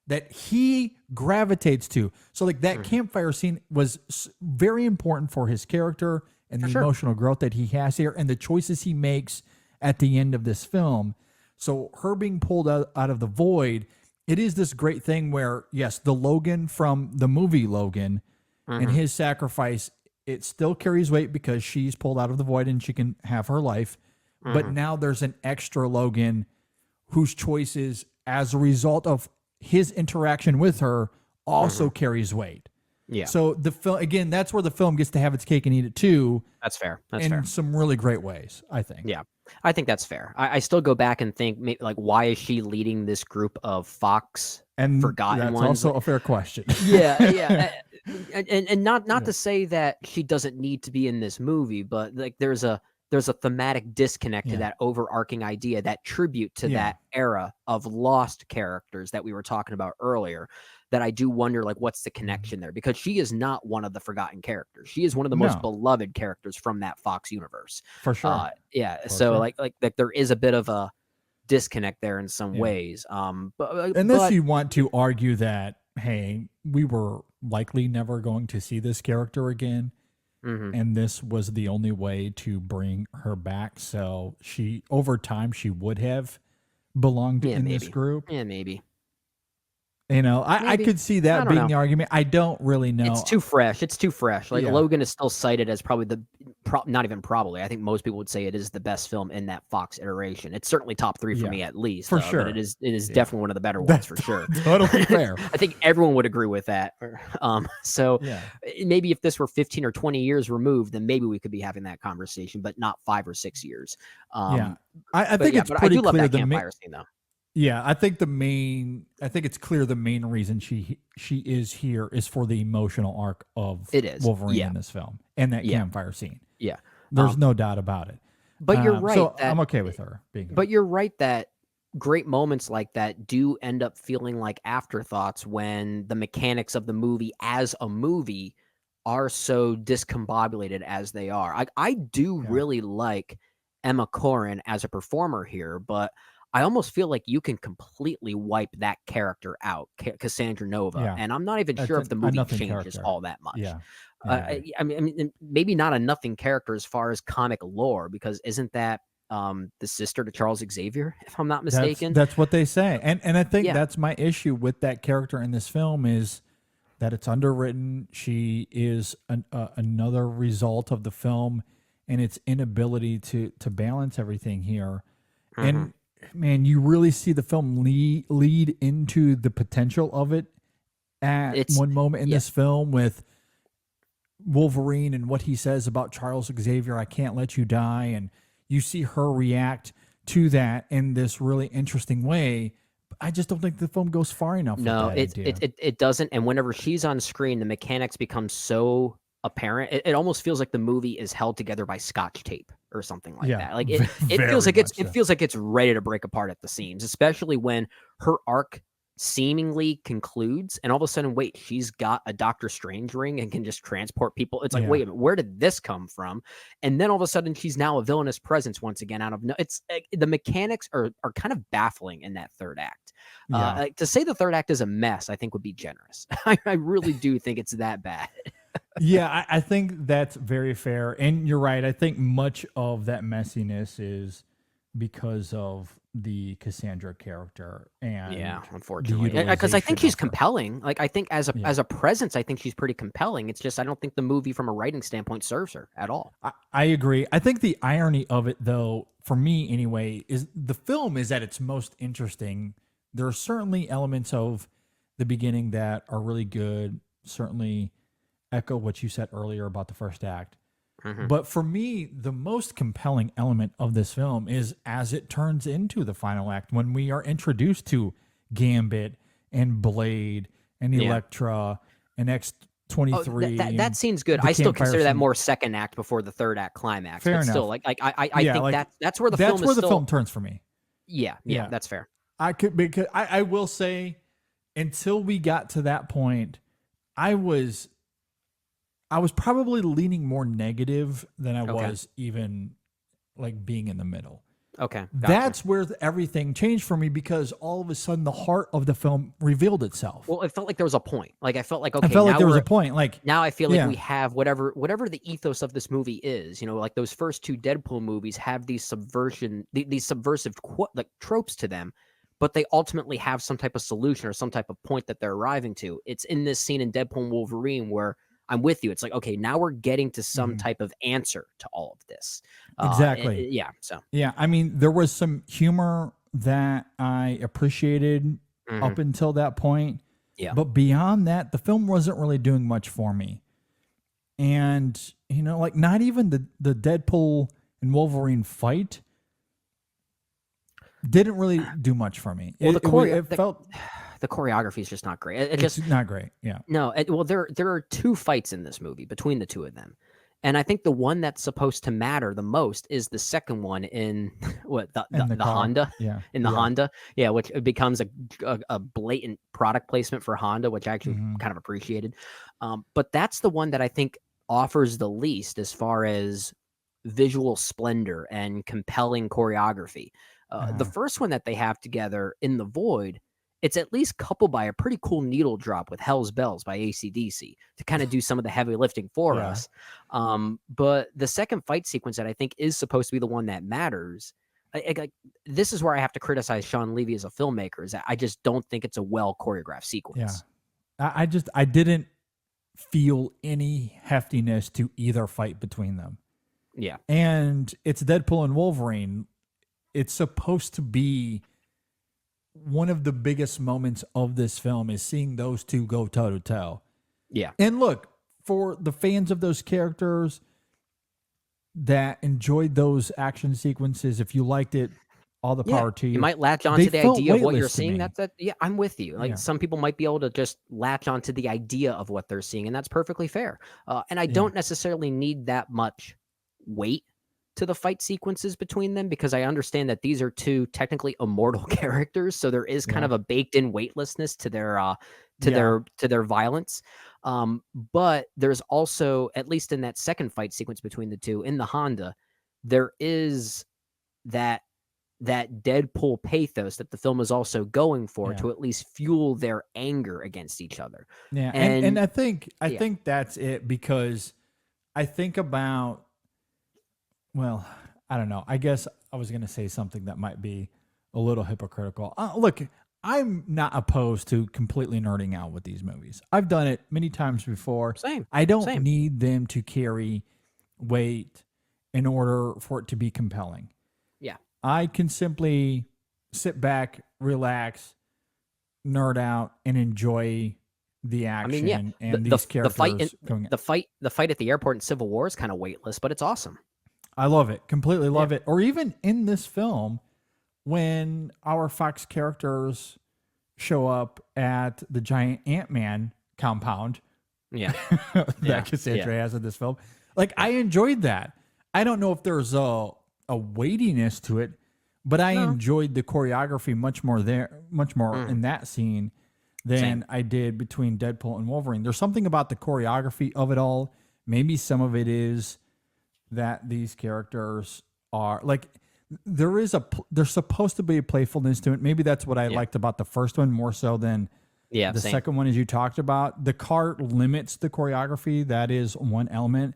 that he gravitates to. So like that campfire scene was very important for his character and the emotional growth that he has here and the choices he makes at the end of this film. So her being pulled out of the void, it is this great thing where, yes, the Logan from the movie Logan and his sacrifice, it still carries weight because she's pulled out of the void and she can have her life. But now there's an extra Logan whose choices as a result of his interaction with her also carries weight. Yeah. So the film, again, that's where the film gets to have its cake and eat it too. That's fair. That's in fair. some really great ways, I think. Yeah, I think that's fair. I still go back and think, like, why is she leading this group of Fox And forgotten that's ones? also a fair question. Yeah. And not to say that she doesn't need to be in this movie, but like there's a thematic disconnect to that overarching idea, that tribute to that era of lost characters that we were talking about earlier, that I do wonder, like, what's the connection there? Because she is not one of the forgotten characters. She is one of the most beloved characters from that Fox universe. For sure. So like there is a bit of a disconnect there in some ways. Unless you want to argue that, hey, we were likely never going to see this character again. And this was the only way to bring her back. So she, over time, she would have belonged in this group. Yeah, maybe. You know, I could see that being the argument. I don't really know. It's too fresh. Like Logan is still cited as probably not even probably. I think most people would say it is the best film in that Fox iteration. It's certainly top 3 for me at least. For sure. But it is definitely one of the better ones for sure. Totally fair. I think everyone would agree with that. So maybe if this were 15 or 20 years removed, then maybe we could be having that conversation, but not 5 or 6 years. I think it's pretty I do love clear that campfire scene though. Yeah, I think it's clear the main reason she is here is for the emotional arc of Wolverine in this film and that campfire scene. Yeah. There's no doubt about it. But you're right. So I'm okay with her being here. But you're right that great moments like that do end up feeling like afterthoughts when the mechanics of the movie as a movie are so discombobulated as they are. I do really like Emma Corrin as a performer here, but I almost feel like you can completely wipe that character out, Cassandra Nova, and I'm not even sure if the movie changes all that much. I mean, maybe not a nothing character as far as comic lore, because isn't that the sister to Charles Xavier, if I'm not mistaken? That's what they say, and I think that's my issue with that character in this film is that it's underwritten. She is another result of the film and its inability to balance everything here, and. Man, you really see the film lead into the potential of it at one moment in this film with Wolverine and what he says about Charles Xavier, I can't let you die. And you see her react to that in this really interesting way. I just don't think the film goes far enough. No, it doesn't. And whenever she's on screen, the mechanics become so apparent. It almost feels like the movie is held together by Scotch tape or something like that. Like it feels like it feels like it's ready to break apart at the seams, especially when her arc seemingly concludes and all of a sudden, wait, she's got a Doctor Strange ring and can just transport people. It's like, wait a minute, where did this come from? And then all of a sudden she's now a villainous presence once again out of no. It's the mechanics are kind of baffling in that third act. Like, to say the third act is a mess, I think would be generous. I really do think it's that bad. I think that's very fair. And you're right. I think much of that messiness is because of the Cassandra character. And unfortunately, because I think she's compelling. Like, I think as a presence, I think she's pretty compelling. It's just, I don't think the movie from a writing standpoint serves her at all. I agree. I think the irony of it, though, for me anyway, is the film is at its most interesting. There are certainly elements of the beginning that are really good. Certainly echo what you said earlier about the first act. But for me, the most compelling element of this film is as it turns into the final act, when we are introduced to Gambit and Blade and Elektra and X-23. That scene's good. the I still campfire consider that scene. more second act before the third act climax. Fair but still, enough. I think that's where the film is. The film turns for me. Yeah, that's fair. Because I will say, until we got to that point, I was probably leaning more negative than I was even like being in the middle. Okay. Gotcha. That's where everything changed for me, because all of a sudden the heart of the film revealed itself. Well, it felt like there was a point. Like I felt like, okay, I felt like now there was a point. Like now I feel like we have whatever the ethos of this movie is. You know, like those first two Deadpool movies have these subversive like tropes to them, but they ultimately have some type of solution or some type of point that they're arriving to. It's in this scene in Deadpool and Wolverine where I'm with you. It's like, okay, now we're getting to some type of answer to all of this. Exactly. Yeah. I mean, there was some humor that I appreciated up until that point. Yeah. But beyond that, the film wasn't really doing much for me. And, you know, like not even the Deadpool and Wolverine fight didn't really do much for me. Well, felt the choreography is just not great. it's not great. Yeah. No. There are two fights in this movie between the two of them, and I think the one that's supposed to matter the most is the second one in the Honda. Yeah. In the Honda. Yeah, which becomes a blatant product placement for Honda, which I actually kind of appreciated. But that's the one that I think offers the least as far as visual splendor and compelling choreography. The first one that they have together in the Void, it's at least coupled by a pretty cool needle drop with Hell's Bells by AC/DC to kind of do some of the heavy lifting for us. But the second fight sequence that I think is supposed to be the one that matters, this is where I have to criticize Sean Levy as a filmmaker, is that I just don't think it's a well choreographed sequence. Yeah. I didn't feel any heftiness to either fight between them. Yeah. And it's Deadpool and Wolverine. It's supposed to be one of the biggest moments of this film, is seeing those two go toe to toe. Yeah. And look, for the fans of those characters that enjoyed those action sequences, if you liked it, all the power to you. You might latch on to the idea of what you're seeing. Me. Yeah, I'm with you. Like some people might be able to just latch on to the idea of what they're seeing, and that's perfectly fair. And I don't necessarily need that much weight to the fight sequences between them, because I understand that these are two technically immortal characters, so there is kind of a baked-in weightlessness to their violence. But there's also, at least in that second fight sequence between the two in the Honda, there is that Deadpool pathos that the film is also going for to at least fuel their anger against each other. Yeah, and I think that's it, because I think about, well, I don't know. I guess I was going to say something that might be a little hypocritical. Look, I'm not opposed to completely nerding out with these movies. I've done it many times before. Same. I don't need them to carry weight in order for it to be compelling. Yeah. I can simply sit back, relax, nerd out, and enjoy the action and these characters going. The fight at the airport in Civil War is kind of weightless, but it's awesome. I love it. Completely love it. Or even in this film, when our Fox characters show up at the giant Ant-Man compound. Yeah. that Cassandra has in this film. Like, I enjoyed that. I don't know if there's a weightiness to it, but I enjoyed the choreography much more in that scene than I did between Deadpool and Wolverine. There's something about the choreography of it all. Maybe some of it is that these characters are like, there's supposed to be a playfulness to it. Maybe that's what I liked about the first one more so than the second one, as you talked about. The car limits the choreography. That is one element.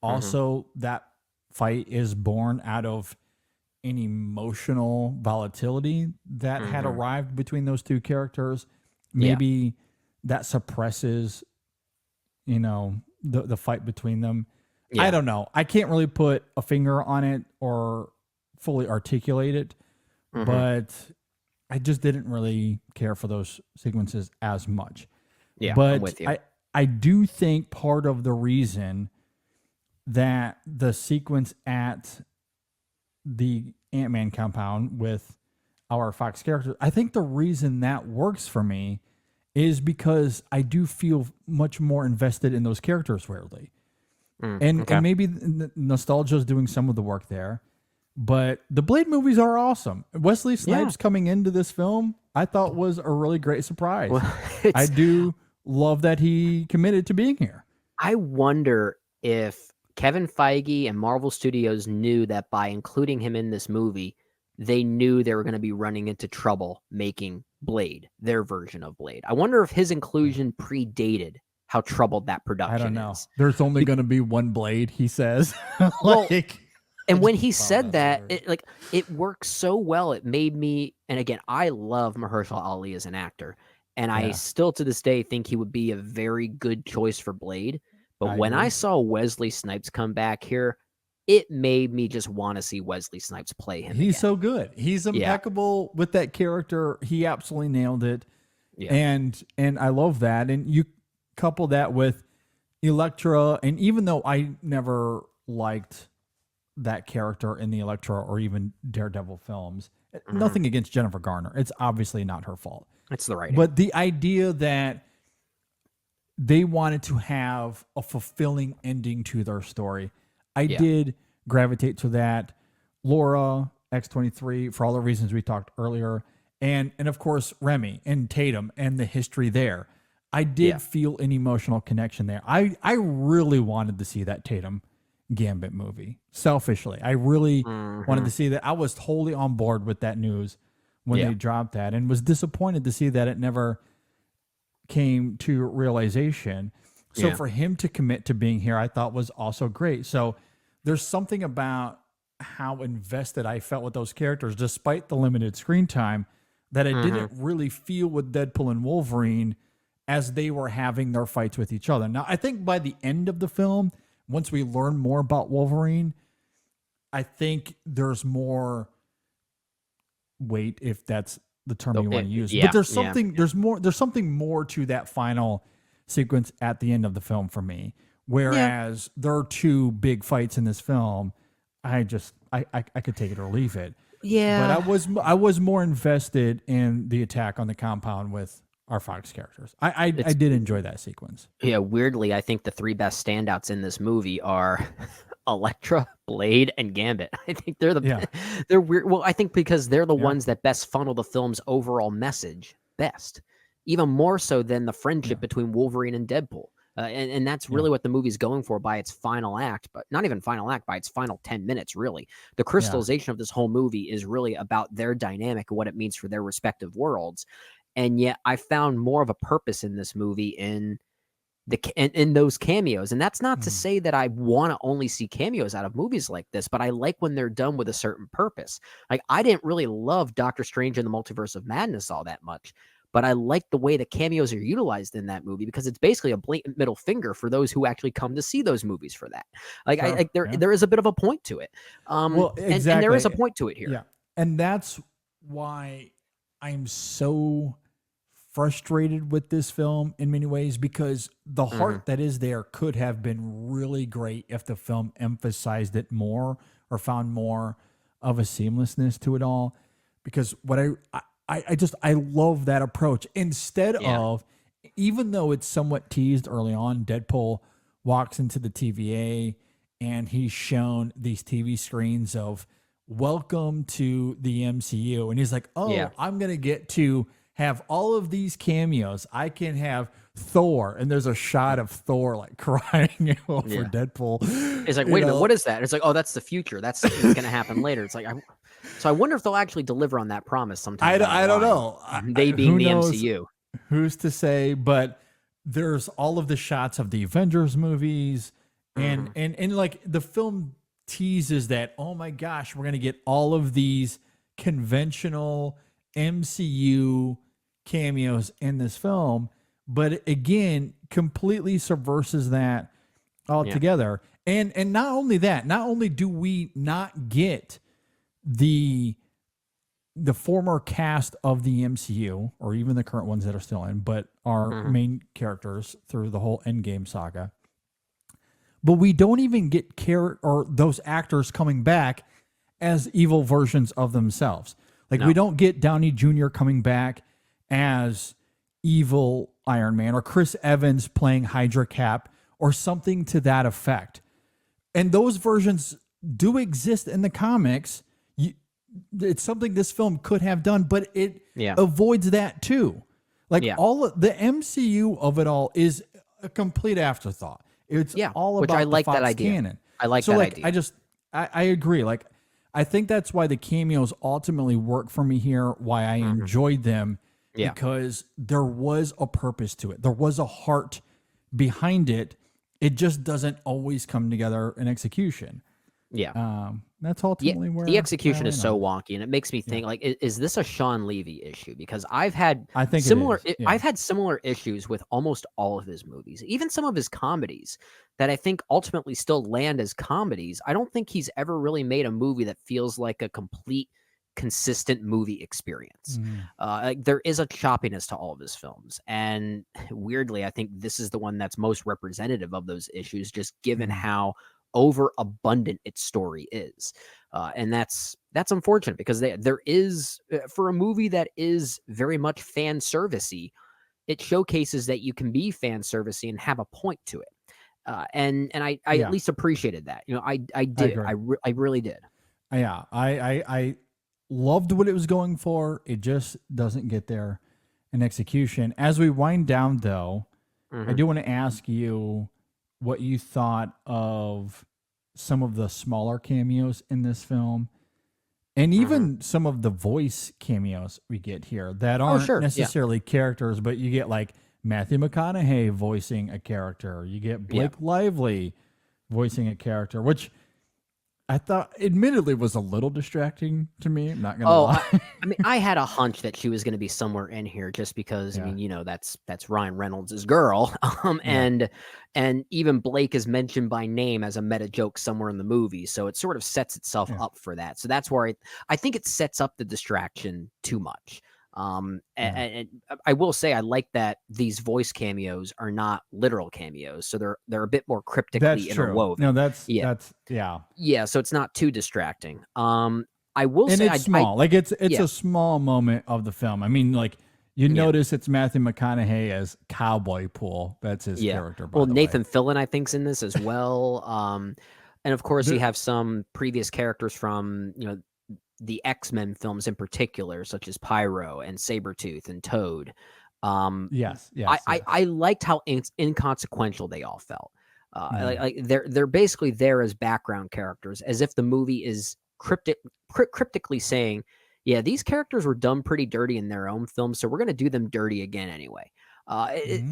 Also, that fight is born out of an emotional volatility that had arrived between those two characters. Maybe that suppresses, the fight between them. Yeah. I don't know. I can't really put a finger on it or fully articulate it, but I just didn't really care for those sequences as much. Yeah, but I'm with you. I do think part of the reason that the sequence at the Ant-Man compound with our Fox characters, I think the reason that works for me is because I do feel much more invested in those characters weirdly. And maybe nostalgia is doing some of the work there. But the Blade movies are awesome. Wesley Snipes coming into this film, I thought was a really great surprise. Well, I do love that he committed to being here. I wonder if Kevin Feige and Marvel Studios knew that by including him in this movie, they knew they were going to be running into trouble making Blade, their version of Blade. I wonder if his inclusion predated how troubled that production is. I don't know. There's only going to be one Blade, he says. And when he said that, it works so well. It made me, and again, I love Mahershala Ali as an actor, and I still to this day think he would be a very good choice for Blade. But when I saw Wesley Snipes come back here, it made me just want to see Wesley Snipes play him. He's so good. He's impeccable with that character. He absolutely nailed it. Yeah. And I love that. And you couple that with Elektra, and even though I never liked that character in the Elektra or even Daredevil films, nothing against Jennifer Garner. It's obviously not her fault. It's the writing. But the idea that they wanted to have a fulfilling ending to their story, I did gravitate to that. Laura, X-23, for all the reasons we talked earlier, and of course Remy and Tatum and the history there. I did feel an emotional connection there. I really wanted to see that Tatum Gambit movie. Selfishly, I really wanted to see that. I was totally on board with that news when they dropped that, and was disappointed to see that it never came to realization. So for him to commit to being here, I thought was also great. So there's something about how invested I felt with those characters, despite the limited screen time, that I didn't really feel with Deadpool and Wolverine as they were having their fights with each other. Now, I think by the end of the film, once we learn more about Wolverine, I think there's more weight, if that's the term you want to use. But there's something there's something more to that final sequence at the end of the film for me. Whereas there are two big fights in this film, I could take it or leave it. Yeah. But I was more invested in the attack on the compound with our Fox characters. I did enjoy that sequence. Yeah, weirdly, I think the three best standouts in this movie are Elektra, Blade, and Gambit. I think they're they're weird. Well, I think because they're the ones that best funnel the film's overall message best, even more so than the friendship between Wolverine and Deadpool. And that's really what the movie's going for by its final act, but not even final act, by its final 10 minutes, really. The crystallization of this whole movie is really about their dynamic and what it means for their respective worlds. And yet I found more of a purpose in this movie in those cameos. And that's not to say that I want to only see cameos out of movies like this, but I like when they're done with a certain purpose. Like, I didn't really love Doctor Strange and the Multiverse of Madness all that much, but I like the way the cameos are utilized in that movie because it's basically a blatant middle finger for those who actually come to see those movies for that. Like, there is a bit of a point to it. Well, exactly. And there is a point to it here. Yeah. And that's why I'm so frustrated with this film in many ways, because the heart that is there could have been really great if the film emphasized it more or found more of a seamlessness to it all. Because what I love that approach. Instead of, even though it's somewhat teased early on, Deadpool walks into the TVA and he's shown these TV screens of welcome to the MCU. And he's like, I'm going to get to have all of these cameos. I can have Thor, and there's a shot of Thor like crying over Deadpool. It's like, wait a minute, what is that? It's like, oh, that's the future. That's going to happen later. It's like, so I wonder if they'll actually deliver on that promise sometime. I don't know. They being the MCU. Who's to say? But there's all of the shots of the Avengers movies, and like the film teases that, oh my gosh, we're going to get all of these conventional MCU cameos in this film, but again, completely subverses that altogether. And not only that, not only do we not get the former cast of the MCU, or even the current ones that are still in, but our main characters through the whole Endgame saga, but we don't even get those actors coming back as evil versions of themselves. Like, we don't get Downey Jr. coming back as evil Iron Man, or Chris Evans playing Hydra Cap, or something to that effect. And those versions do exist in the comics. It's something this film could have done, but it avoids that too. Like all of the MCU of it all is a complete afterthought. It's all which about I like the Fox that idea. canon. I like so that like, idea. I agree. Like, I think that's why the cameos ultimately work for me here, why I enjoyed them, because there was a purpose to it. There was a heart behind it. It just doesn't always come together in execution. Yeah. That's ultimately where the execution is so on. wonky, and it makes me think like, is this a Sean Levy issue? Because I've had I think similar, it is. Yeah. I've had similar issues with almost all of his movies, even some of his comedies that I think ultimately still land as comedies. I don't think he's ever really made a movie that feels like a complete, consistent movie experience. Like, there is a choppiness to all of his films, and weirdly, I think this is the one that's most representative of those issues, just given how overabundant its story is, and that's unfortunate, because there is, for a movie that is very much fan servicey, it showcases that you can be fan servicey and have a point to it, and I at least appreciated that. I did. I really did. Yeah, I loved what it was going for. It just doesn't get there in execution. As we wind down, though, I do want to ask you what you thought of some of the smaller cameos in this film, and even some of the voice cameos we get here that aren't necessarily characters, but you get like Matthew McConaughey voicing a character. You get Blake Lively voicing a character, which I thought admittedly was a little distracting to me. I'm not going to lie. I mean, I had a hunch that she was going to be somewhere in here, just because, I mean, that's Ryan Reynolds' girl. And even Blake is mentioned by name as a meta joke somewhere in the movie. So it sort of sets itself up for that. So that's where I think it sets up the distraction too much. And I will say, I like that these voice cameos are not literal cameos, so they're a bit more cryptically interwoven. No, that's so it's not too distracting. I will say, it's small. It's a small moment of the film. I mean, like, you notice it's Matthew McConaughey as Cowboy Pool. That's his character. By the Nathan way. Fillion, I think's in this as well. And of course, you have some previous characters from the X-Men films in particular, such as Pyro and Sabretooth and Toad. Yes. I liked how inconsequential they all felt. Like they're basically there as background characters, as if the movie is cryptically saying, yeah, these characters were done pretty dirty in their own film, so we're going to do them dirty again anyway. I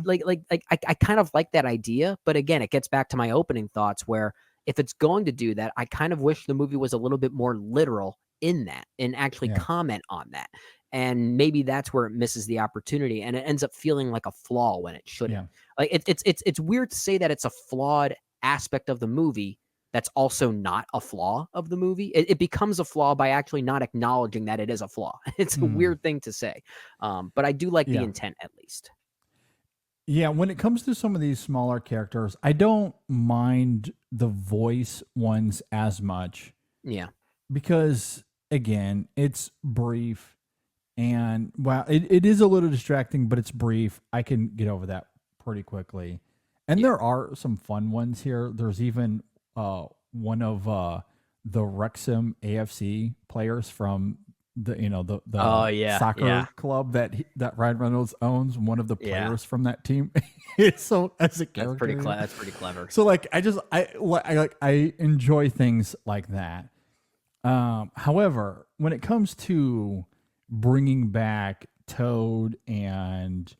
kind of like that idea, but again, it gets back to my opening thoughts, where if it's going to do that, I kind of wish the movie was a little bit more literal in that, and actually comment on that. And maybe that's where it misses the opportunity, and it ends up feeling like a flaw when it shouldn't. Like, it's weird to say that it's a flawed aspect of the movie that's also not a flaw of the movie. It becomes a flaw by actually not acknowledging that it is a flaw. It's a weird thing to say, but I do like the intent, at least. Yeah, when it comes to some of these smaller characters, I don't mind the voice ones as much. Yeah. Because, again, it's brief, and it is a little distracting, but it's brief. I can get over that pretty quickly. And there are some fun ones here. There's even one of the Wrexham AFC players from the soccer club that Ryan Reynolds owns. One of the players from that team. So as a character, that's pretty clever. So like, I enjoy things like that. However, when it comes to bringing back Toad and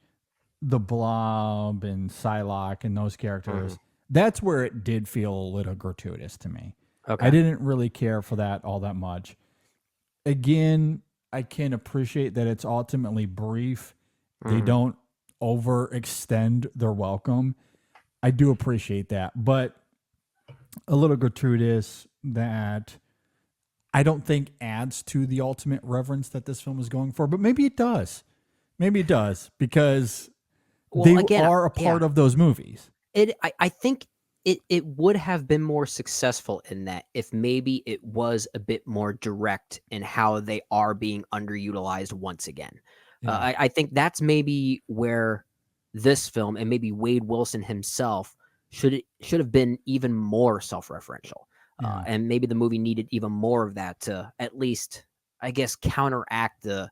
the Blob and Psylocke and those characters, that's where it did feel a little gratuitous to me. Okay. I didn't really care for that all that much. Again, I can appreciate that it's ultimately brief. They don't overextend their welcome. I do appreciate that, but a little gratuitous that I don't think adds to the ultimate reverence that this film is going for, but maybe it does. Maybe it does, because they are a part of those movies. I think it would have been more successful in that if maybe it was a bit more direct in how they are being underutilized once again. I think that's maybe where this film and maybe Wade Wilson himself should have been even more self-referential. And maybe the movie needed even more of that to at least, I guess, counteract the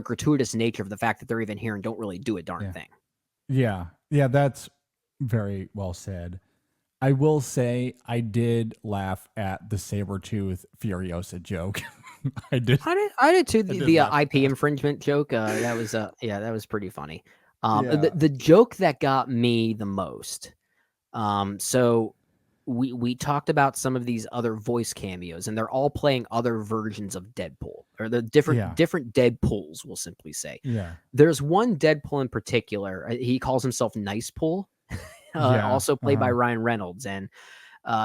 gratuitous nature of the fact that they're even here and don't really do a darn thing. Yeah. Yeah, that's very well said. I will say I did laugh at the Sabretooth Furiosa joke. I did. I did too. The laugh IP at that. infringement joke. That was pretty funny. Yeah. The joke that got me the most. So we talked about some of these other voice cameos, and they're all playing other versions of Deadpool, or the different Deadpools, we'll simply say. Yeah. There's one Deadpool in particular. He calls himself Nice Pool, also played by Ryan Reynolds, and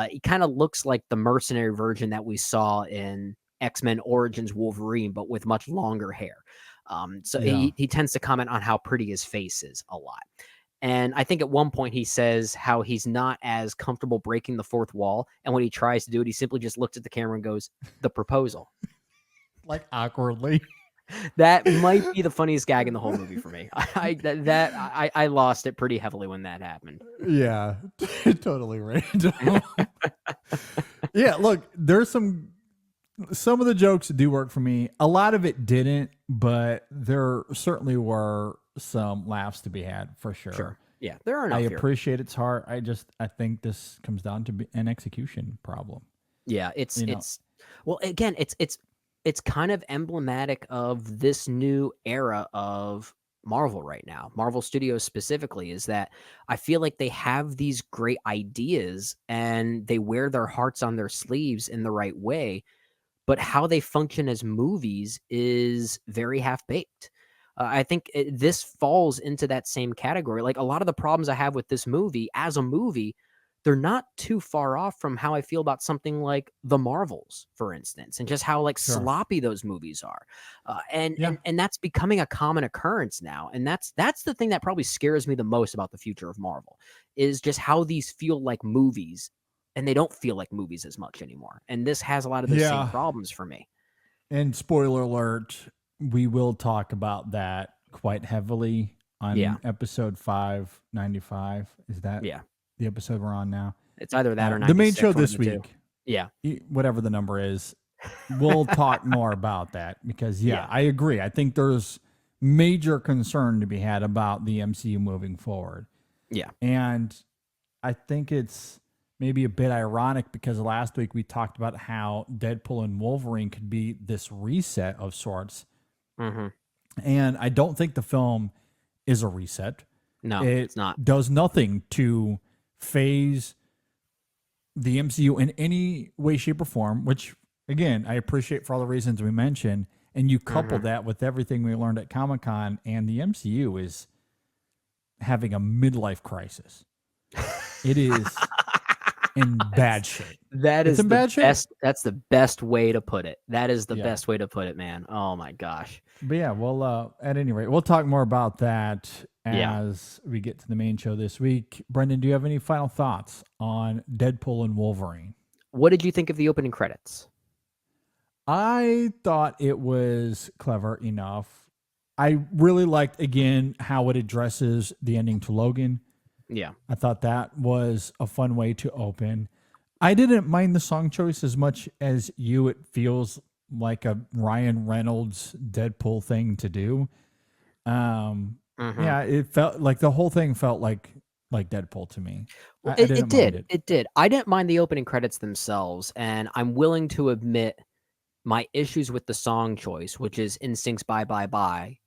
he kind of looks like the mercenary version that we saw in X-Men Origins Wolverine, but with much longer hair. He tends to comment on how pretty his face is a lot. And I think at one point he says how he's not as comfortable breaking the fourth wall. And when he tries to do it, he simply just looks at the camera and goes, "The proposal." Like awkwardly. That might be the funniest gag in the whole movie for me. I lost it pretty heavily when that happened. Yeah, totally random. Yeah, look, there's some of the jokes do work for me. A lot of it didn't, but there certainly were some laughs to be had for sure. Sure. Yeah, there are enough. I here. appreciate its heart. I think this comes down to an execution problem. Yeah, it's kind of emblematic of this new era of Marvel right now. Marvel Studios specifically, is that I feel like they have these great ideas and they wear their hearts on their sleeves in the right way, but how they function as movies is very half-baked. I think this falls into that same category. Like, a lot of the problems I have with this movie as a movie, they're not too far off from how I feel about something like The Marvels, for instance, and just how sloppy those movies are. And that's becoming a common occurrence now. And that's the thing that probably scares me the most about the future of Marvel, is just how these feel like movies, and they don't feel like movies as much anymore. And this has a lot of those same problems for me. And spoiler alert, we will talk about that quite heavily on episode 595. Is that the episode we're on now? It's either that or the main show this week. week. Yeah. Whatever the number is, we'll talk more about that because, I agree. I think there's major concern to be had about the MCU moving forward. Yeah. And I think it's maybe a bit ironic because last week we talked about how Deadpool and Wolverine could be this reset of sorts. Mm-hmm. And I don't think the film is a reset. No, it's not. Does nothing to phase the MCU in any way, shape, or form, which, again, I appreciate for all the reasons we mentioned. And you couple that with everything we learned at Comic-Con, and the MCU is having a midlife crisis. It is in bad shape. That's the best way to put it. That is the best way to put it, man. Oh my gosh. But yeah, well, at any rate, we'll talk more about that as we get to the main show this week. Brendan, do you have any final thoughts on Deadpool and Wolverine? What did you think of the opening credits? I thought it was clever enough. I really liked, again, how it addresses the ending to Logan. Yeah. I thought that was a fun way to open. I didn't mind the song choice as much as you. It feels like a Ryan Reynolds Deadpool thing to do. Yeah, it felt like the whole thing felt like Deadpool to me. Well, it did. It did. I didn't mind the opening credits themselves, and I'm willing to admit my issues with the song choice, which is Instinct's Bye Bye Bye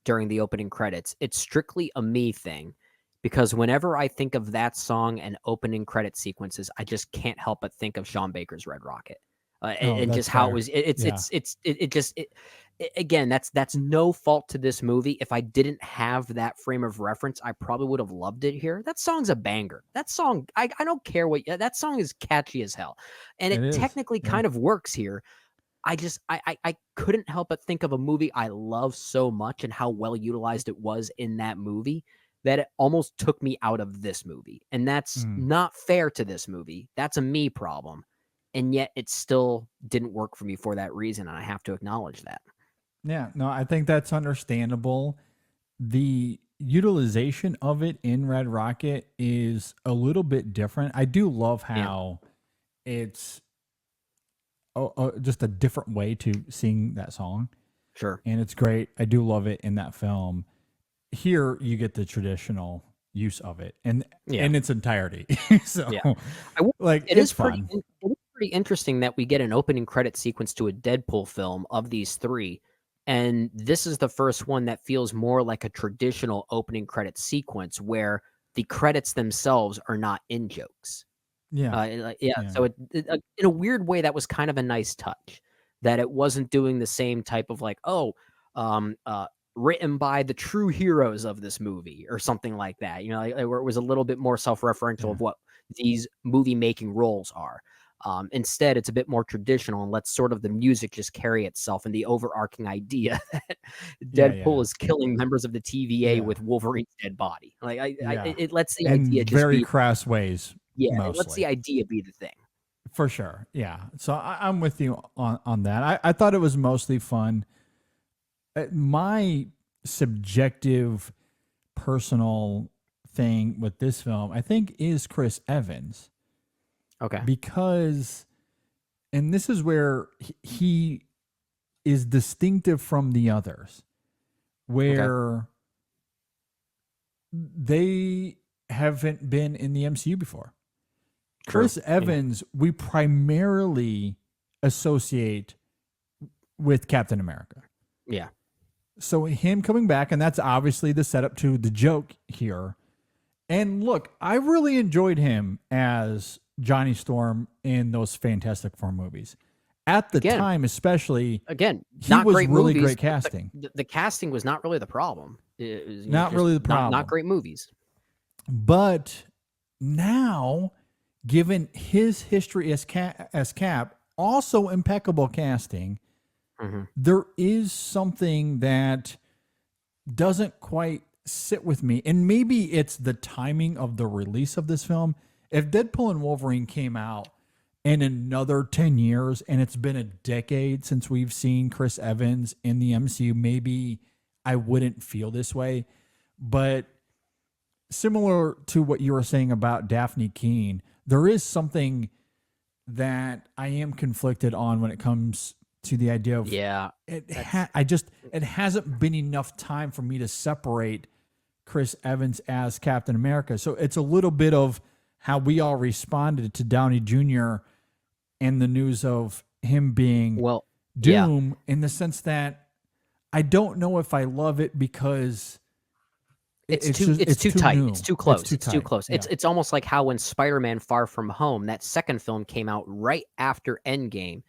during the opening credits. It's strictly a me thing. Because whenever I think of that song and opening credit sequences, I just can't help but think of Sean Baker's Red Rocket, and just how it was. Again, that's no fault to this movie. If I didn't have that frame of reference, I probably would have loved it here. That song's a banger. That song, I don't care what. That song is catchy as hell, and it technically kind of works here. I couldn't help but think of a movie I love so much and how well utilized it was in that movie, that it almost took me out of this movie. And that's not fair to this movie. That's a me problem. And yet it still didn't work for me for that reason. And I have to acknowledge that. Yeah, no, I think that's understandable. The utilization of it in Red Rocket is a little bit different. I do love Yeah, how it's just a different way to sing that song, sure. and it's great. I do love it in that film. Here, you get the traditional use of it and Yeah, in its entirety. So, yeah. I will like, it it's is pretty fun. it is pretty interesting that we get an opening credit sequence to a Deadpool film of these 3, and this is the first one that feels more like a traditional opening credit sequence where the credits themselves are not in jokes. Yeah, Yeah, yeah, so in a weird way, that was kind of a nice touch, that it wasn't doing the same type of like, "Oh, um, uh, written by the true heroes of this movie," or something like that, where it was a little bit more self-referential yeah, of what these movie-making roles are. Instead, it's a bit more traditional and lets sort of the music just carry itself and the overarching idea that yeah, Deadpool yeah, is killing members of the TVA yeah, with Wolverine's dead body. Like, yeah. it lets the In idea just very be crass ways, yeah, it lets the mostly. idea be the thing. For sure. Yeah. So I'm with you on that. I thought it was mostly fun. My subjective personal thing with this film, I think, is Chris Evans Okay. because, and this is where he is distinctive from the others, Okay. where they haven't been in the MCU before. True. Chris Yeah. Evans, we primarily associate with Captain America. Yeah. So him coming back, and that's obviously the setup to the joke here. And look, I really enjoyed him as Johnny Storm in those Fantastic Four movies. At the Again, time, especially, again, he not was great really movies, great but casting. the casting was not really the problem. It was, Not just really the not problem. great movies. But now, given his history as Cap, also impeccable casting, Mhm. there is something that doesn't quite sit with me. And maybe it's the timing of the release of this film. If Deadpool and Wolverine came out in another 10 years and it's been a decade since we've seen Chris Evans in the MCU, maybe I wouldn't feel this way. But similar to what you were saying about Daphne Keene, there is something that I am conflicted on when it comes to the idea of Yeah. it hasn't been enough time for me to separate Chris Evans as Captain America. So it's a little bit of how we all responded to Downey Jr. and the news of him being Well, yeah. Doom, in the sense that I don't know if I love it because it's It's too too tight. new. It's too close. It's too tight. close. Yeah. It's almost like how when Spider-Man Far From Home, that second film came out right after Endgame,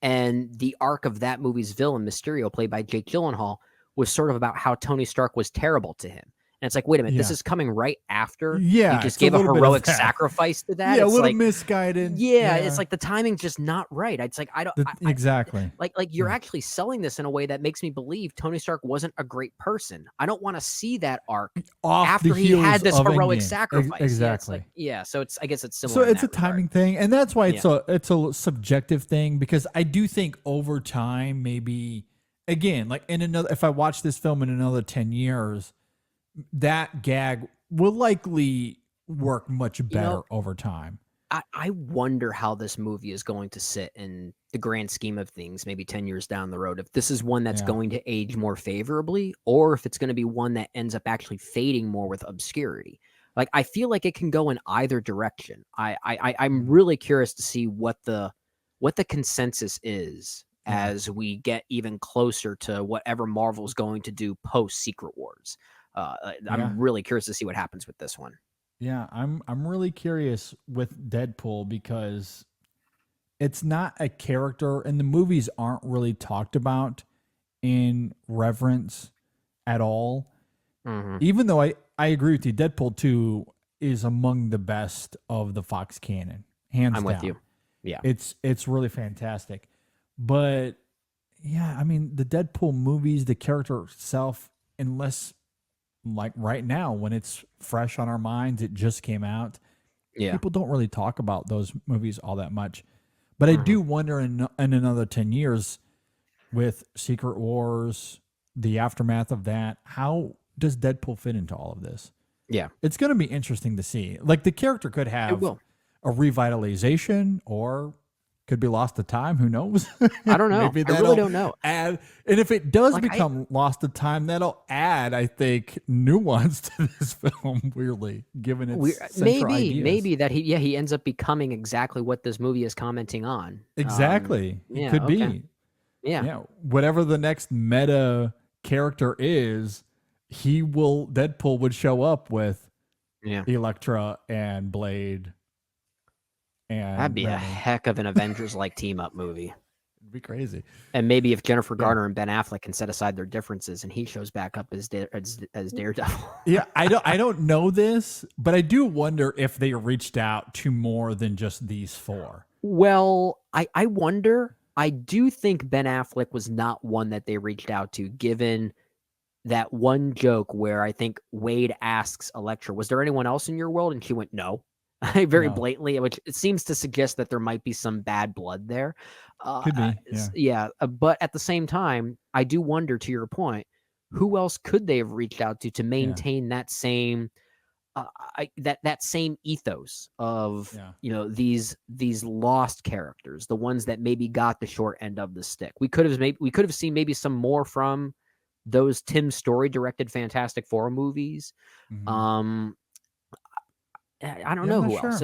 and the arc of that movie's villain, Mysterio, played by Jake Gyllenhaal, was sort of about how Tony Stark was terrible to him. And it's like, wait a minute, this Yeah. is coming right after you Yeah, just it's a gave a little bit of heroic that. sacrifice to that. Yeah, a It's little like, misguided. yeah, it's like the timing's just not right. It's like I don't Exactly. like you're Yeah. actually selling this in a way that makes me believe Tony Stark wasn't a great person. I don't want to see that arc Off after the he heels had this of heroic Endgame. sacrifice. Exactly. So it's I guess it's So similar. In it's a that regard. timing thing, and that's why Yeah. it's a subjective thing, because I do think over time, maybe again, like in another, if I watch this film in another 10 years, that gag will likely work much You better know, over time. I wonder how this movie is going to sit in the grand scheme of things, maybe 10 years down the road. If this is one that's Yeah. going to age more favorably, or if it's going to be one that ends up actually fading more with obscurity. Like, I feel like it can go in either direction. I'm really curious to see what the consensus is Yeah. as we get even closer to whatever Marvel's going to do post Secret Wars. Yeah. I'm really curious to see what happens with this one. Yeah, I'm really curious with Deadpool because it's not a character, and the movies aren't really talked about in reverence at all. Mhm. Even though I agree with you, Deadpool 2 is among the best of the Fox canon, hands I'm down. with you. Yeah. It's really fantastic. But yeah, I mean, the Deadpool movies, the character itself, unless like right now when it's fresh on our minds, it just came out. Yeah. People don't really talk about those movies all that much. But I do wonder in another 10 years, with Secret Wars, the aftermath of that. How does Deadpool fit into all of this? Yeah. It's going to be interesting to see. Like, the character could have a revitalization or could be lost to time. Who knows? I don't know. I really don't know. And if it does become lost to time, that'll add, I think, nuance to this film. Weirdly, given its maybe that he ends up becoming exactly what this movie is commenting on. Exactly, it could be. Yeah, whatever the next meta character is, Deadpool would show up with Elektra and Blade. And that'd be a heck of an Avengers-like team-up movie. It'd be crazy. And maybe if Jennifer Garner and Ben Affleck can set aside their differences, and he shows back up as Daredevil. Yeah, I don't know this, but I do wonder if they reached out to more than just these four. Well, I wonder. I do think Ben Affleck was not one that they reached out to, given that one joke where I think Wade asks Elektra, "Was there anyone else in your world?" And she went, "No." Very blatantly, which it seems to suggest that there might be some bad blood there. Could be, but at the same time, I do wonder, to your point, who else could they have reached out to maintain that same that same ethos of these lost characters, the ones that maybe got the short end of the stick. We could have seen maybe some more from those Tim Story directed Fantastic Four movies. Mm-hmm. I don't know who else.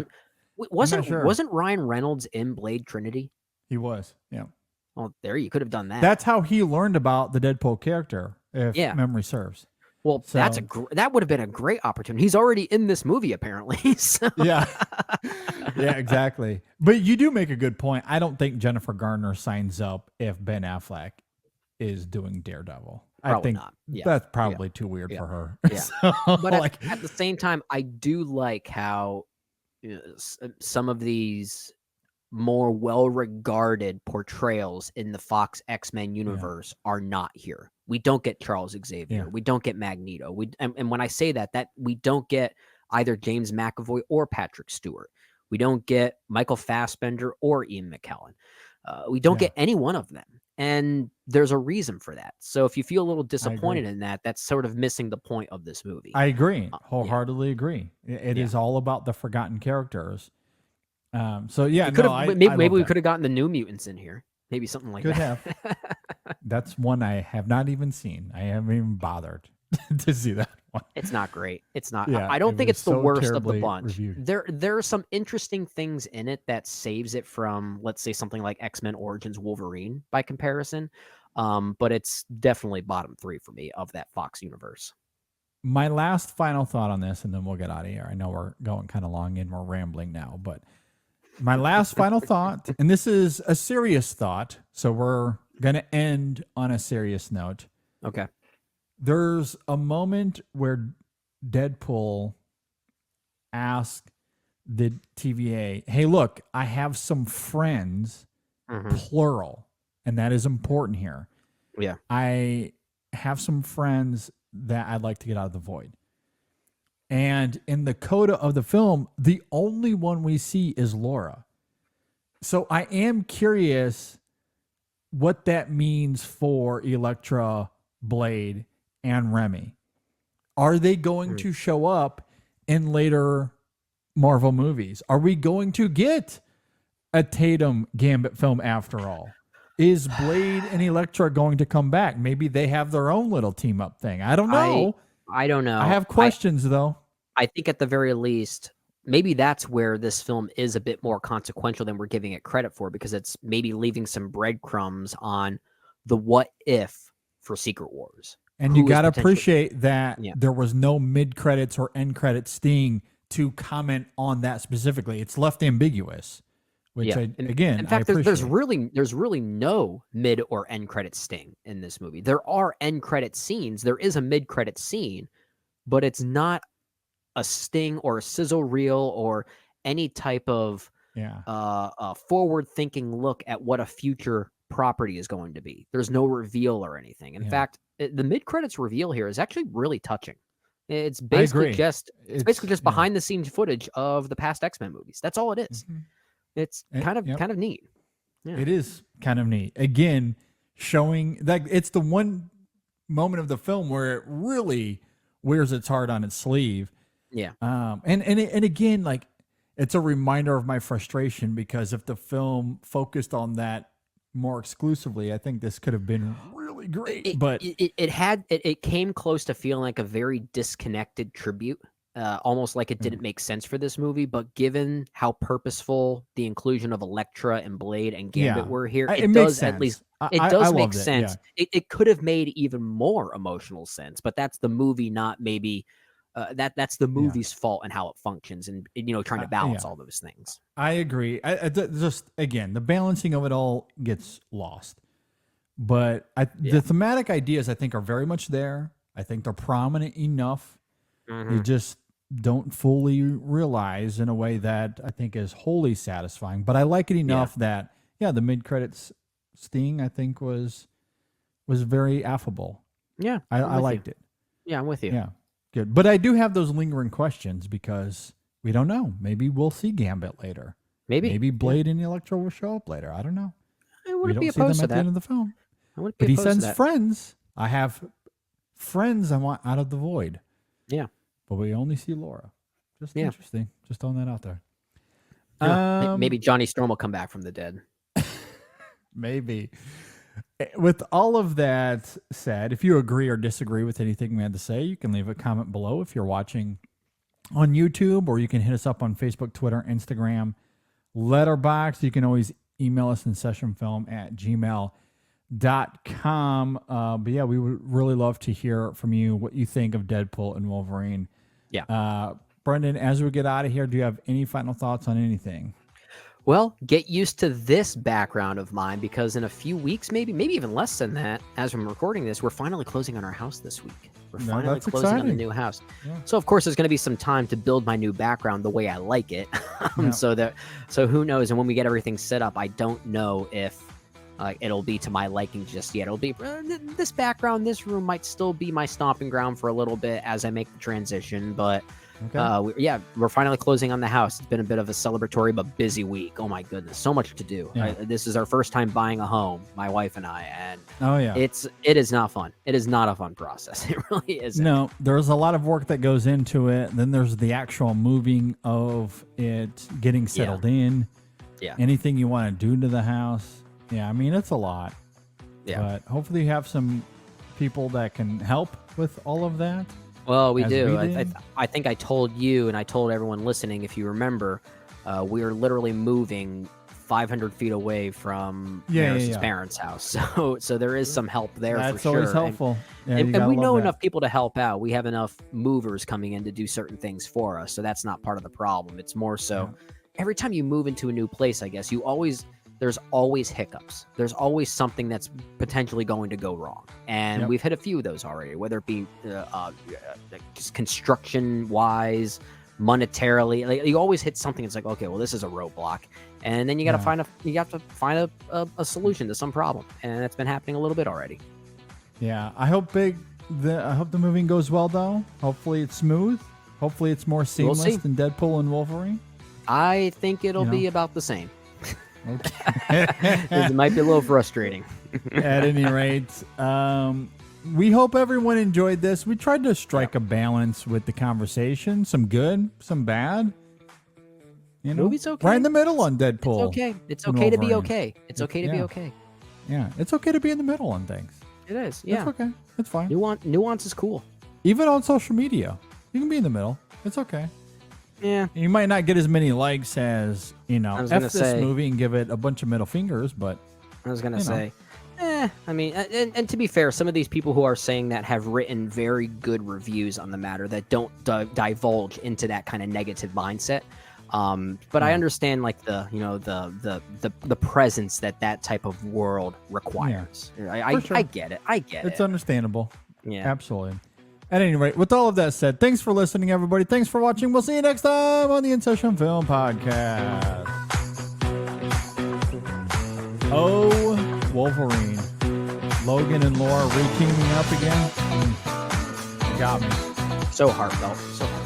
Wasn't Ryan Reynolds in Blade Trinity? He was. Yeah. Well, there you could have done that. That's how he learned about the Deadpool character, if memory serves. Well, so, that would have been a great opportunity. He's already in this movie, apparently. So. Yeah. Yeah, exactly. But you do make a good point. I don't think Jennifer Garner signs up if Ben Affleck is doing Daredevil. Probably I think not. Yeah. that's probably too weird for her. Yeah. So, but at the same time, I do like how some of these more well-regarded portrayals in the Fox X-Men universe are not here. We don't get Charles Xavier. Yeah. We don't get Magneto. And when I say that we don't get either James McAvoy or Patrick Stewart. We don't get Michael Fassbender or Ian McKellen. We don't get any one of them. And there's a reason for that. So if you feel a little disappointed in that, that's sort of missing the point of this movie. I agree. Wholeheartedly agree. It is all about the forgotten characters. So yeah, maybe we could have gotten the New Mutants in here. Maybe something like that. Could have. That's one I have not even seen. I haven't even bothered to see that one. It's not great. It's not. Yeah, I don't think it's the worst of the bunch. Reviewed. There are some interesting things in it that saves it from, let's say, something like X-Men Origins Wolverine by comparison. But it's definitely bottom 3 for me of that Fox universe. My last final thought on this, and then we'll get out of here. I know we're going kind of long and we're rambling now, but my last final thought, and this is a serious thought, so we're going to end on a serious note. Okay. There's a moment where Deadpool asks the TVA, "Hey, look, I have some friends," plural, and that is important here. Yeah. I have some friends that I'd like to get out of the void. And in the coda of the film, the only one we see is Laura. So I am curious what that means for Elektra, Blade, and Remy. Are they going to show up in later Marvel movies? Are we going to get a Tatum Gambit film after all? Is Blade and Elektra going to come back? Maybe they have their own little team up thing. I don't know. I don't know. I have questions though. I think at the very least, maybe that's where this film is a bit more consequential than we're giving it credit for, because it's maybe leaving some breadcrumbs on the what if for Secret Wars. And you got to appreciate that there was no mid-credits or end-credits sting to comment on that specifically. It's left ambiguous, which in fact, there's really no mid or end credit sting in this movie. There are end credit scenes. There is a mid-credit scene, but it's not a sting or a sizzle reel or any type of forward-thinking look at what a future property is going to be. There's no reveal or anything. In fact, the mid-credits reveal here is actually really touching. It's basically just behind the scenes footage of the past X-Men movies. That's all it is. It's kind of neat. Yeah. It is kind of neat. Again, showing that it's the one moment of the film where it really wears its heart on its sleeve. Yeah. And again, like, it's a reminder of my frustration, because if the film focused on that more exclusively, I think this could have been really great. But it came close to feeling like a very disconnected tribute, almost like it didn't make sense for this movie. But given how purposeful the inclusion of Elektra and Blade and Gambit were here, it does sense. at least I make loved sense. Yeah. It could have made even more emotional sense, but that's the movie, not maybe. That's the movie's fault and how it functions, and trying to balance all those things. I agree. Just again, the balancing of it all gets lost. But the thematic ideas, I think, are very much there. I think they're prominent enough. Mm-hmm. You just don't fully realize in a way that I think is wholly satisfying. But I like it enough that the mid credits sting, I think, was very affable. Yeah, I liked it. Yeah, I'm with you. Yeah. Good. But I do have those lingering questions, because we don't know. Maybe we'll see Gambit later. Maybe Blade and Electro will show up later. I don't know. I wouldn't we be don't see them opposed to at the that. end of the film. But he sends friends. I have friends I want out of the void. Yeah. But we only see Laura. Just interesting. Just throwing that out there. Maybe Johnny Storm will come back from the dead. Maybe. With all of that said, if you agree or disagree with anything we had to say, you can leave a comment below if you're watching on YouTube, or you can hit us up on Facebook, Twitter, Instagram, Letterboxd. You can always email us in sessionfilm@gmail.com. But yeah, we would really love to hear from you what you think of Deadpool and Wolverine. Yeah. Brendan, as we get out of here, do you have any final thoughts on anything? Well, get used to this background of mine, because in a few weeks, maybe even less than that, as I'm recording this, we're finally closing on our house this week. We're finally closing on the new house. Yeah. So of course, there's going to be some time to build my new background the way I like it. So who knows? And when we get everything set up, I don't know if it'll be to my liking just yet. It'll be this background, this room might still be my stomping ground for a little bit as I make the transition, but. Okay. We're finally closing on the house. It's been a bit of a celebratory but busy week. Oh my goodness, so much to do. Yeah. This is our first time buying a home, my wife and I, and it is not fun. It is not a fun process. It really isn't. No, there's a lot of work that goes into it. Then there's the actual moving of it, getting settled in. Yeah. Anything you want to do to the house. Yeah, I mean, it's a lot. Yeah. But hopefully you have some people that can help with all of that. Well, we do. I think I told you, and I told everyone listening, if you remember, we are literally moving 500 feet away from Maris's parents' house. So there is some help there. That's for sure. always helpful. And we know enough people to help out. We have enough movers coming in to do certain things for us. So that's not part of the problem. It's more so every time you move into a new place, I guess, there's always hiccups. There's always something that's potentially going to go wrong. And we've hit a few of those already, whether it be just construction-wise, monetarily. Like, you always hit something that's like, okay, well, this is a roadblock. And then you got to find a solution to some problem. And that's been happening a little bit already. Yeah, I hope the moving goes well, though. Hopefully it's smooth. Hopefully it's more seamless than Deadpool and Wolverine. I think it'll be about the same. Okay. It might be a little frustrating. At any rate, we hope everyone enjoyed this. We tried to strike a balance with the conversation. Some good, some bad. Movie's okay. Right in the middle on Deadpool. It's okay. It's okay to be okay. It's okay to be okay. Yeah, it's okay to be in the middle on things. It is. Yeah. It's okay. It's fine. Nuance is cool. Even on social media, you can be in the middle. It's okay. Yeah. You might not get as many likes as, F this movie and give it a bunch of middle fingers, but... I was going to say, I mean, and to be fair, some of these people who are saying that have written very good reviews on the matter that don't divulge into that kind of negative mindset. But I understand, like, the presence that type of world requires. Yeah. I get it. It's understandable. Yeah. Absolutely. At any rate, with all of that said, thanks for listening, everybody. Thanks for watching. We'll see you next time on the In Session Film Podcast. Oh, Wolverine. Logan and Laura re-teaming up again. Got me. So heartfelt. So heartfelt.